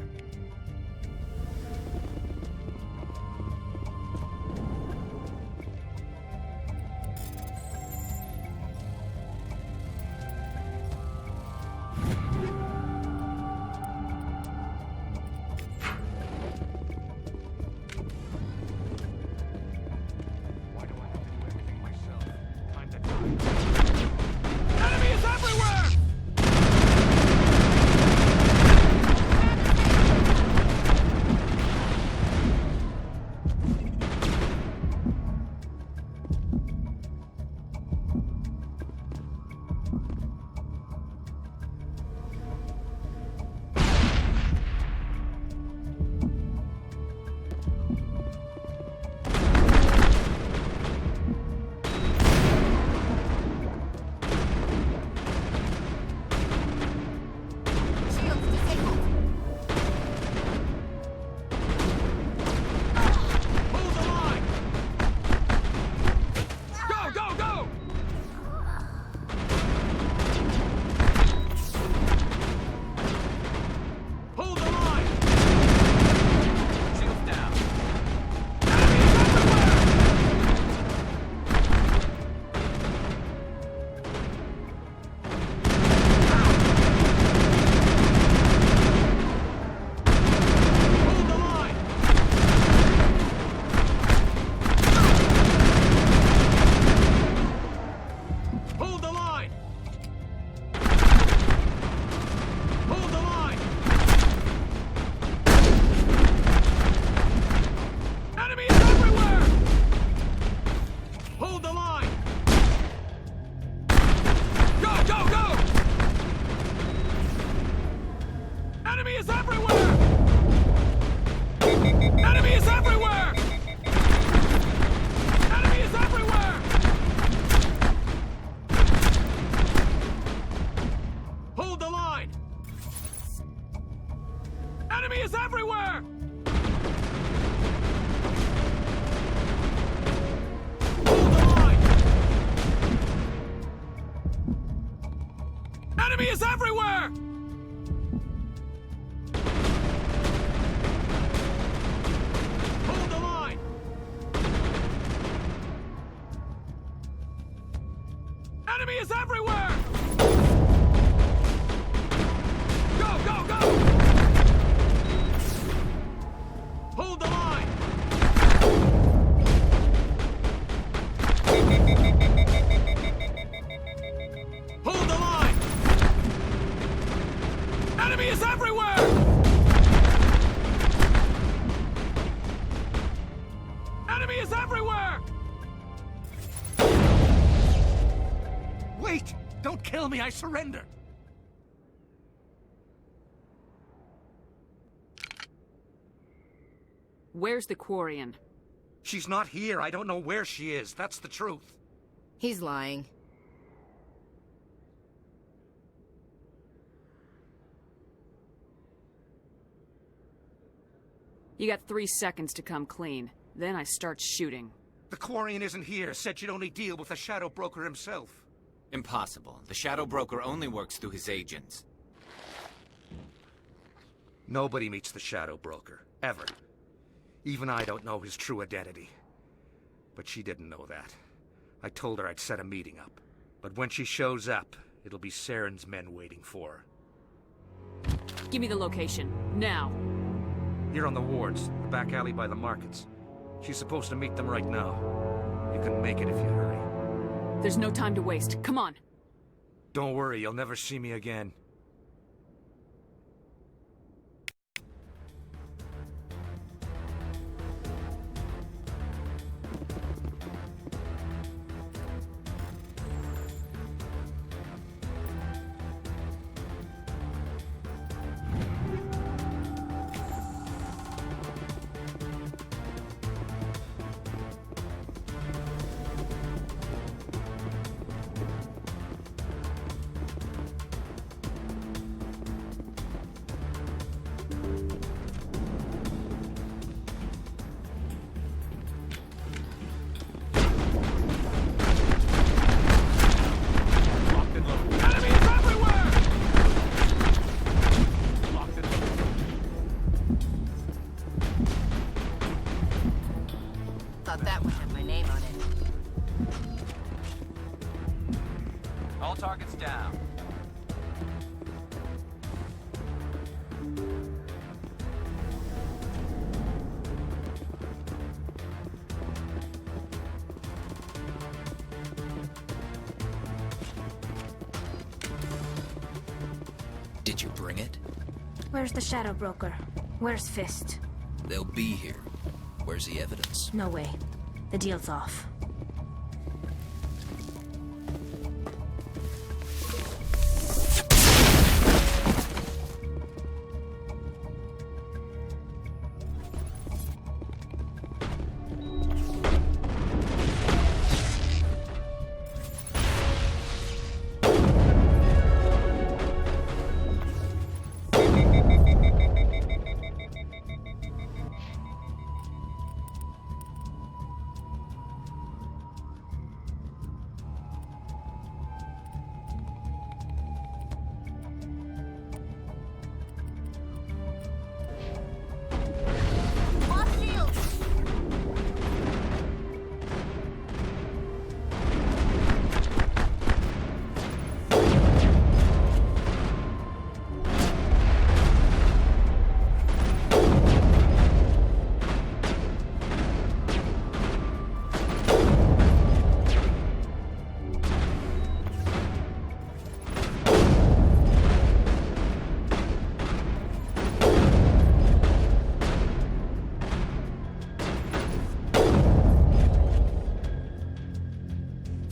Enemy is everywhere! Hold the line! Enemy is everywhere! Go, go, go! Hold the line! Hold the line! Enemy is everywhere! Enemy is everywhere! Wait! Don't kill me, I surrender! Where's the Quarian? She's not here. I don't know where she is. That's the truth. He's lying. You got 3 seconds to come clean. Then I start shooting. The Quarian isn't here. Said she'd only deal with the Shadow Broker himself. Impossible. The Shadow Broker only works through his agents. Nobody meets the Shadow Broker. Ever. Even I don't know his true identity. But she didn't know that. I told her I'd set a meeting up. But when she shows up, it'll be Saren's men waiting for her. Give me the location. Now. Here on the wards, the back alley by the markets. She's supposed to meet them right now. You can make it if you hurry. There's no time to waste. Come on. Don't worry, you'll never see me again. All targets down. Did you bring it? Where's the Shadow Broker? Where's Fist? They'll be here. Where's the evidence? No way. The deal's off.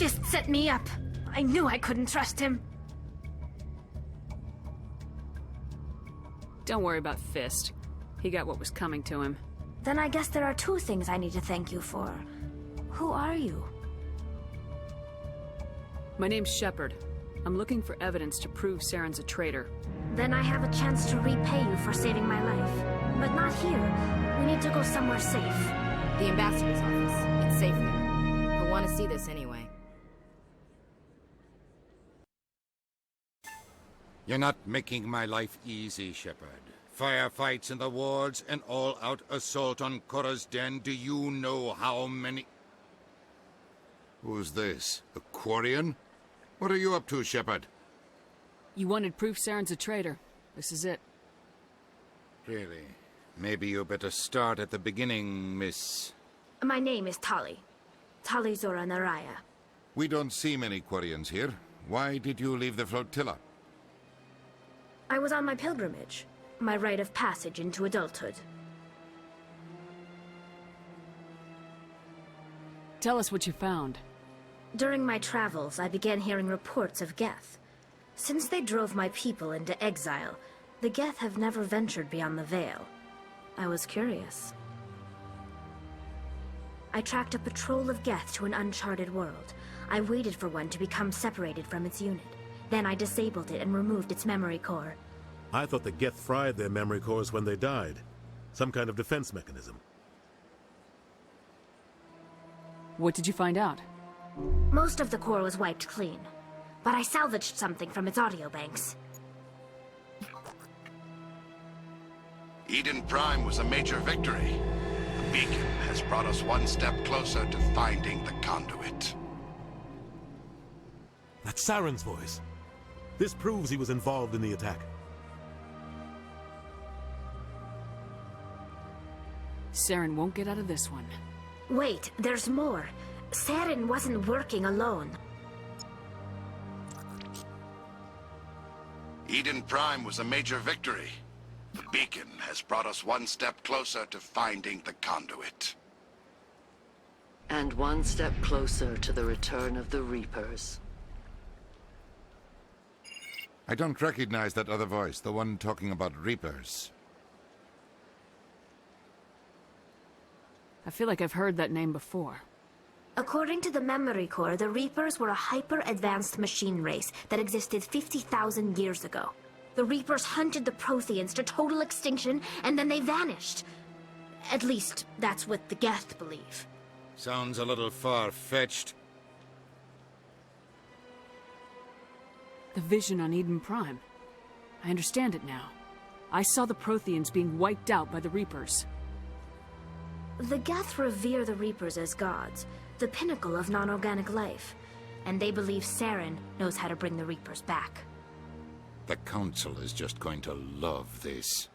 Fist set me up. I knew I couldn't trust him. Don't worry about Fist. He got what was coming to him. Then I guess there are two things I need to thank you for. Who are you? My name's Shepard. I'm looking for evidence to prove Saren's a traitor. Then I have a chance to repay you for saving my life. But not here. We need to go somewhere safe. The ambassador's office. It's safe there. He'll want to see this anyway. You're not making my life easy, Shepard. Firefights in the wards, an all-out assault on Korra's den. Do you know how many... Who's this? A Quarian? What are you up to, Shepard? You wanted proof Saren's a traitor. This is it. Really? Maybe you better start at the beginning, Miss... My name is Tali. Tali Zora Naraya. We don't see many Quarians here. Why did you leave the flotilla? I was on my pilgrimage. My rite of passage into adulthood. Tell us what you found. During my travels, I began hearing reports of Geth. Since they drove my people into exile, the Geth have never ventured beyond the Veil. I was curious. I tracked a patrol of Geth to an uncharted world. I waited for one to become separated from its unit. Then I disabled it and removed its memory core. I thought the Geth fried their memory cores when they died. Some kind of defense mechanism. What did you find out? Most of the core was wiped clean, but I salvaged something from its audio banks. Eden Prime was a major victory. The beacon has brought us one step closer to finding the conduit. That's Saren's voice. This proves he was involved in the attack. Saren won't get out of this one. Wait, there's more. Saren wasn't working alone. Eden Prime was a major victory. The beacon has brought us one step closer to finding the conduit. And one step closer to the return of the Reapers. I don't recognize that other voice, the one talking about Reapers. I feel like I've heard that name before. According to the memory core, the Reapers were a hyper-advanced machine race that existed 50,000 years ago. The Reapers hunted the Protheans to total extinction, and then they vanished. At least, that's what the Geth believe. Sounds a little far-fetched. The vision on Eden Prime. I understand it now. I saw the Protheans being wiped out by the Reapers. The Geth revere the Reapers as gods, the pinnacle of non-organic life. and they believe Saren knows how to bring the Reapers back. The Council is just going to love this.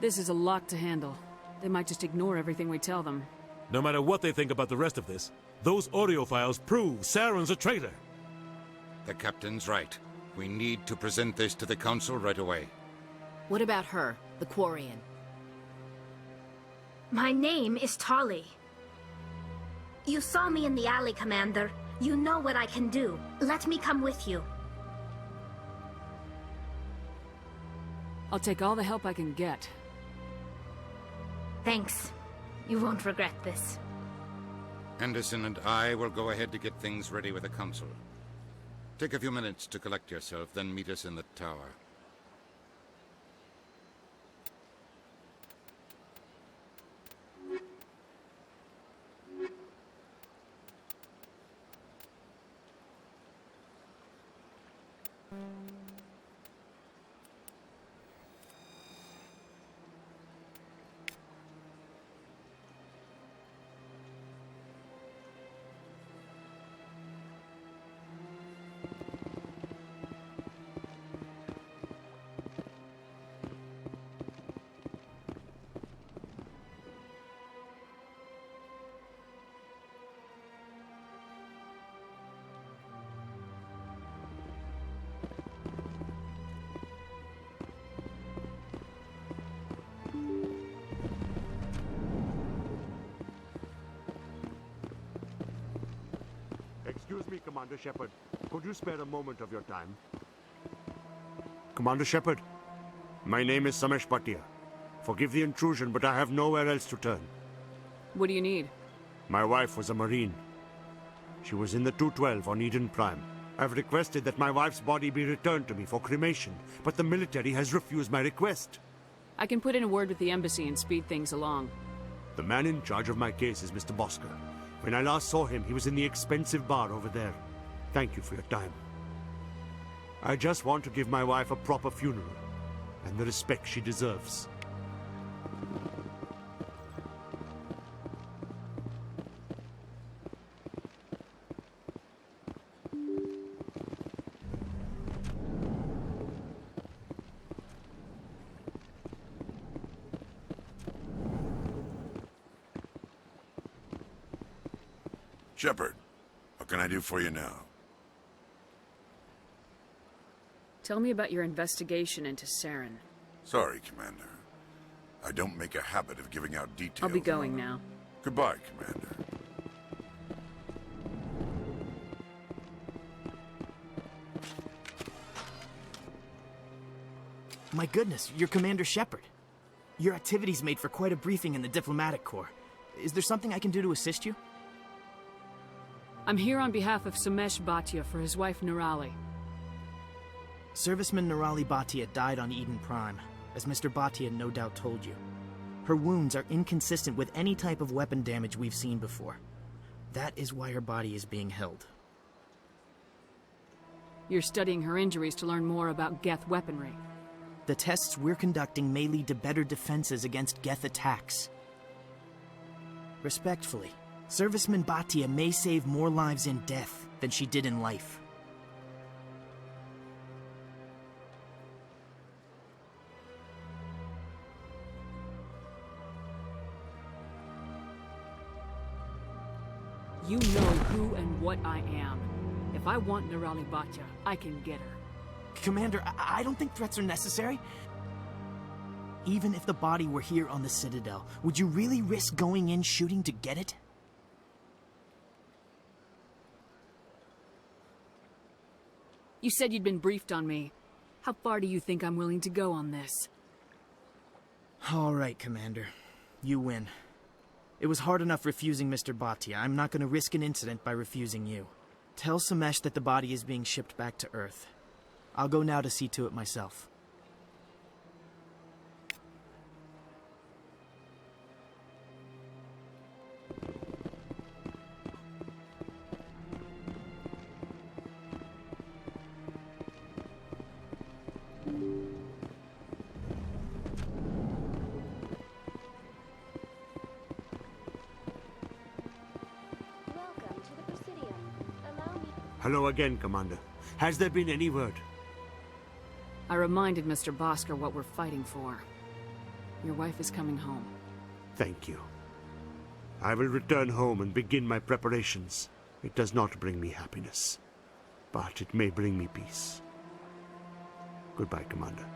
This is a lot to handle. They might just ignore everything we tell them. No matter what they think about the rest of this, those audio files prove Saren's a traitor. The Captain's right. We need to present this to the Council right away. What about her, the Quarian? My name is Tali. You saw me in the alley, Commander. You know what I can do. Let me come with you. I'll take all the help I can get. Thanks. You won't regret this. Anderson and I will go ahead to get things ready with the Council. Take a few minutes to collect yourself, then meet us in the tower. Excuse me, Commander Shepard. Could you spare a moment of your time? Commander Shepard, my name is Samesh Bhatia. Forgive the intrusion, but I have nowhere else to turn. What do you need? My wife was a Marine. She was in the 212 on Eden Prime. I've requested that my wife's body be returned to me for cremation, but the military has refused my request. I can put in a word with the embassy and speed things along. The man in charge of my case is Mr. Bosker. When I last saw him, he was in the expensive bar over there. Thank you for your time. I just want to give my wife a proper funeral, and the respect she deserves. Shepard, what can I do for you now? Tell me about your investigation into Saren. Sorry, Commander. I don't make a habit of giving out details. I'll be going now. Goodbye, Commander. My goodness, you're Commander Shepard. Your activities made for quite a briefing in the Diplomatic Corps. Is there something I can do to assist you? I'm here on behalf of Samesh Bhatia for his wife Nirali. Serviceman Nirali Bhatia died on Eden Prime, as Mr. Bhatia no doubt told you. Her wounds are inconsistent with any type of weapon damage we've seen before. That is why her body is being held. You're studying her injuries to learn more about Geth weaponry. The tests we're conducting may lead to better defenses against Geth attacks. Respectfully, Serviceman Bhatia may save more lives in death than she did in life. You know who and what I am. If I want Nirali Bhatia, I can get her. Commander, I don't think threats are necessary. Even if the body were here on the Citadel, would you really risk going in shooting to get it? You said you'd been briefed on me. How far do you think I'm willing to go on this? All right, Commander. You win. It was hard enough refusing Mr. Bhatia. I'm not going to risk an incident by refusing you. Tell Samesh that the body is being shipped back to Earth. I'll go now to see to it myself. Hello again, Commander. Has there been any word? I reminded Mr. Bosker what we're fighting for. Your wife is coming home. Thank you. I will return home and begin my preparations. It does not bring me happiness, but it may bring me peace. Goodbye, Commander.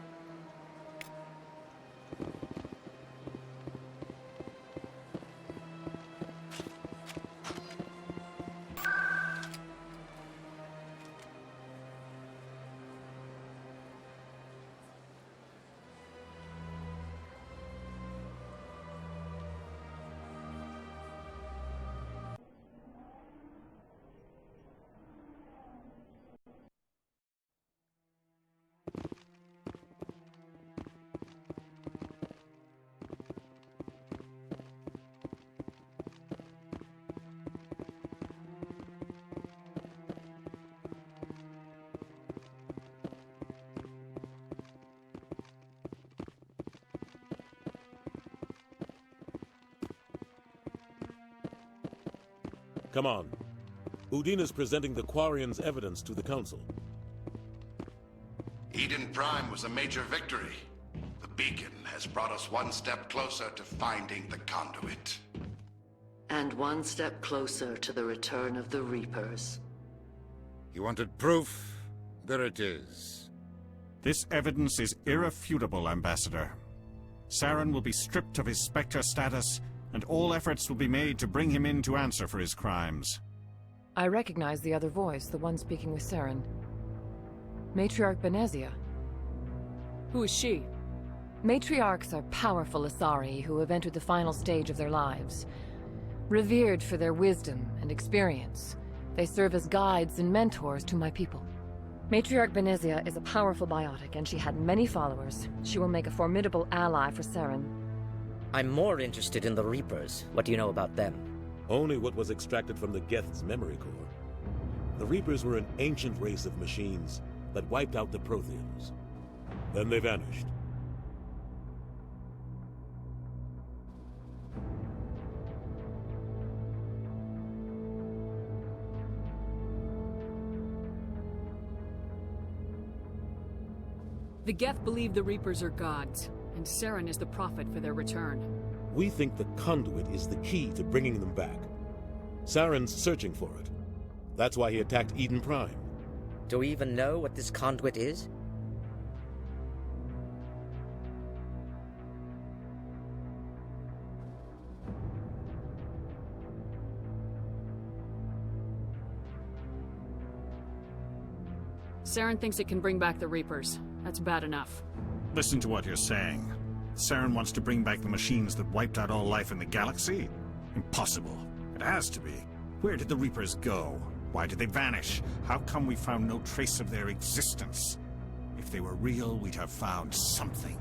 Come on. Udina's presenting the Quarian's evidence to the Council. Eden Prime was a major victory. The beacon has brought us one step closer to finding the conduit. And one step closer to the return of the Reapers. You wanted proof? There it is. This evidence is irrefutable, Ambassador. Saren will be stripped of his Spectre status, and all efforts will be made to bring him in to answer for his crimes. I recognize the other voice, the one speaking with Saren. Matriarch Benezia. Who is she? Matriarchs are powerful Asari who have entered the final stage of their lives. Revered for their wisdom and experience, they serve as guides and mentors to my people. Matriarch Benezia is a powerful biotic, and she had many followers. She will make a formidable ally for Saren. I'm more interested in the Reapers. What do you know about them? Only what was extracted from the Geth's memory core. The Reapers were an ancient race of machines that wiped out the Protheans. Then they vanished. The Geth believe the Reapers are gods, and Saren is the prophet for their return. We think the conduit is the key to bringing them back. Saren's searching for it. That's why he attacked Eden Prime. Do we even know what this conduit is? Saren thinks it can bring back the Reapers. That's bad enough. Listen to what you're saying. Saren wants to bring back the machines that wiped out all life in the galaxy? Impossible. It has to be. Where did the Reapers go? Why did they vanish? How come we found no trace of their existence? If they were real, we'd have found something.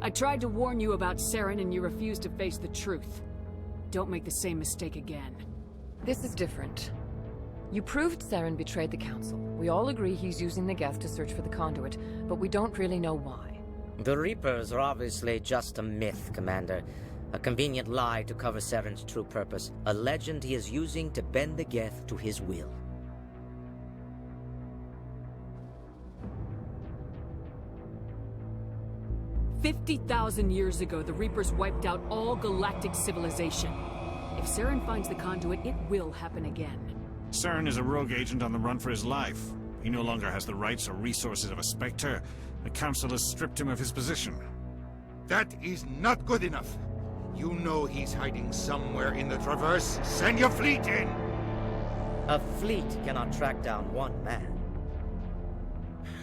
I tried to warn you about Saren and you refused to face the truth. Don't make the same mistake again. This is different. You proved Saren betrayed the Council. We all agree he's using the Geth to search for the conduit, but we don't really know why. The Reapers are obviously just a myth, Commander. A convenient lie to cover Saren's true purpose. A legend he is using to bend the Geth to his will. "50,000 years ago, the Reapers wiped out all galactic civilization. If Saren finds the conduit, it will happen again. Saren is a rogue agent on the run for his life. He no longer has the rights or resources of a Spectre. The Council has stripped him of his position. That is not good enough. You know he's hiding somewhere in the Traverse. Send your fleet in! A fleet cannot track down one man.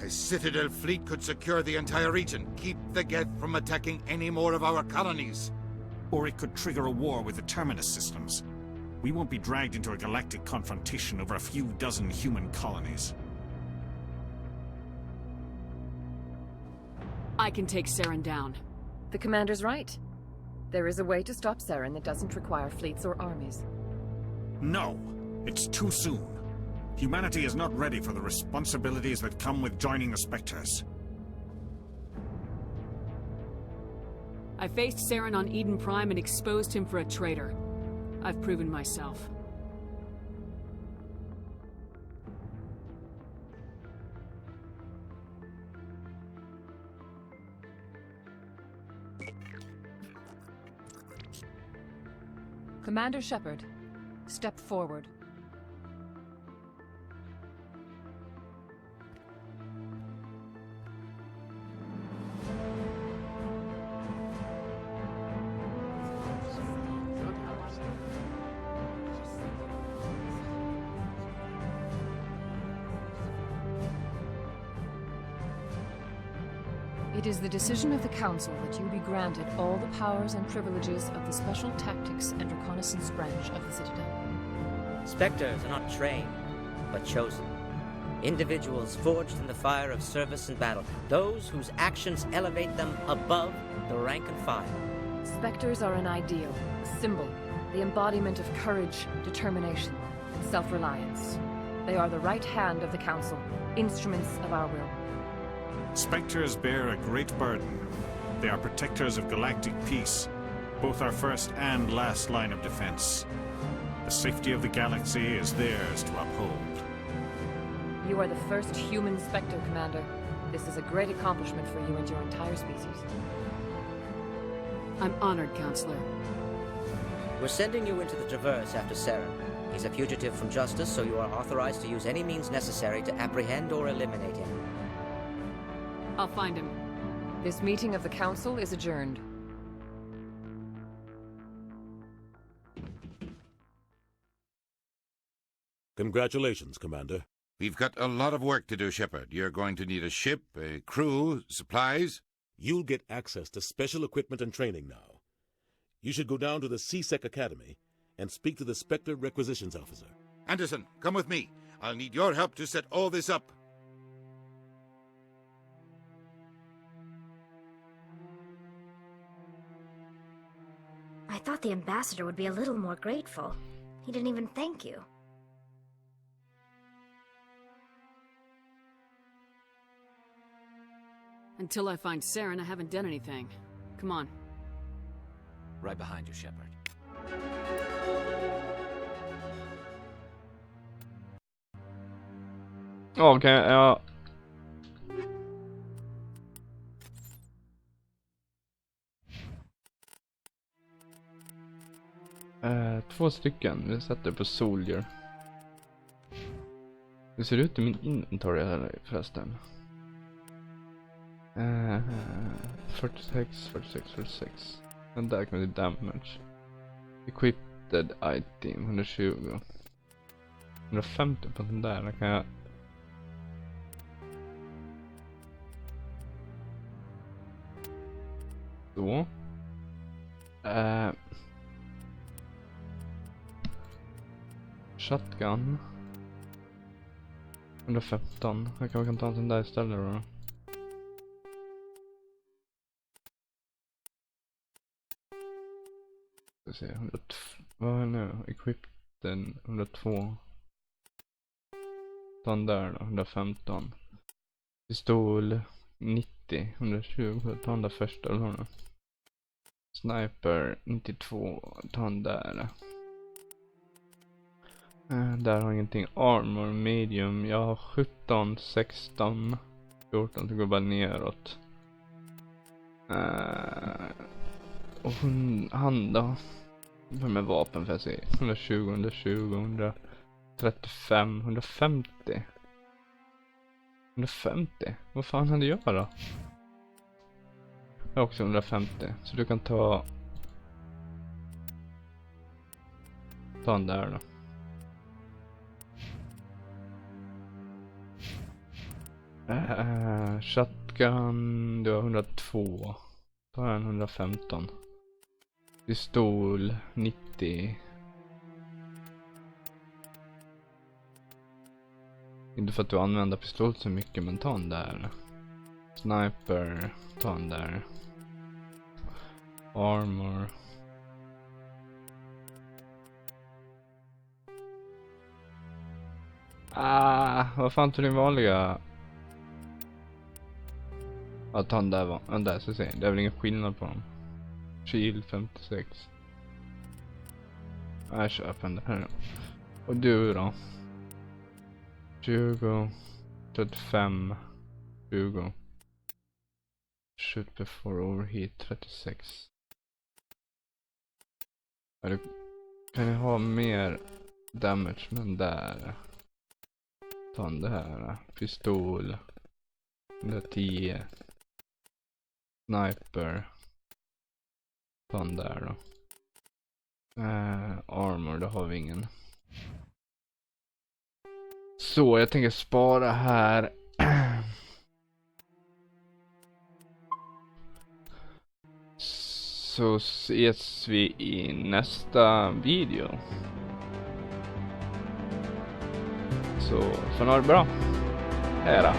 A Citadel fleet could secure the entire region, keep the Geth from attacking any more of our colonies. Or it could trigger a war with the Terminus systems. We won't be dragged into a galactic confrontation over a few dozen human colonies. I can take Saren down. The Commander's right. There is a way to stop Saren that doesn't require fleets or armies. No! It's too soon. Humanity is not ready for the responsibilities that come with joining the Spectres. I faced Saren on Eden Prime and exposed him for a traitor. I've proven myself. Commander Shepard, step forward. It is the decision of the Council that you be granted all the powers and privileges of the Special Tactics and Reconnaissance Branch of the Citadel. Spectres are not trained, but chosen. Individuals forged in the fire of service and battle. Those whose actions elevate them above the rank and file. Spectres are an ideal, a symbol, the embodiment of courage, determination, and self-reliance. They are the right hand of the Council, instruments of our will. Spectres bear a great burden. They are protectors of galactic peace, both our first and last line of defense. The safety of the galaxy is theirs to uphold. You are the first human Spectre, Commander. This is a great accomplishment for you and your entire species. I'm honored, Counselor. We're sending you into the Traverse after Saren. He's a fugitive from justice, so you are authorized to use any means necessary to apprehend or eliminate him. I'll find him. This meeting of the Council is adjourned. Congratulations, Commander. We've got a lot of work to do, Shepard. You're going to need a ship, a crew, supplies. You'll get access to special equipment and training now. You should go down to the C-Sec Academy and speak to the Spectre Requisitions Officer. Anderson, come with me. I'll need your help to set all this up. I thought the ambassador would be a little more grateful. He didn't even thank you. Until I find Saren, I haven't done anything. Come on. Right behind you, Shepard. Okej, ja. Två stycken. Vi sätter på Soldier. Det ser ut i min inventory här förresten. 46. Den där kan bli damage. Equipped item 120. 150 på den där kan jag. Så. Shotgun 115. Jag kan ta den där istället då. Ska se 102. Vad är nu? Equipped 102. Ta den där då 115. Pistol 90 120. Ta den där första då. Sniper 92. Ta den där. Där har ingenting. Armor, medium. Jag har 17, 16, 14. Det går bara neråt. Och han då. Vad med vapen för jag se. 120, 135, 150. 150? Vad fan hade jag då? Jag har också 150. Så du kan ta den där då. Shotgun, du har 102. Ta en 115. Pistol 90. Inte för att du använder pistol så mycket, men ta den där. Sniper, ta den där. Armor. Vad fan tog din vanliga? Ja, ta den där va. Den där så ser. Det är väl ingen skillnad på dem. Shield 56. Jag köper den här. Och du då? 20, 35, 20. Shoot before overheat 36. Ja, du kan ju ha mer damage men där. Ta den där. Pistol. 110. Sniper. Ta den där då. Armor, det har vi ingen. Så jag tänker spara här. Så ses vi i nästa video. Så får ni ha det bra. Hej då.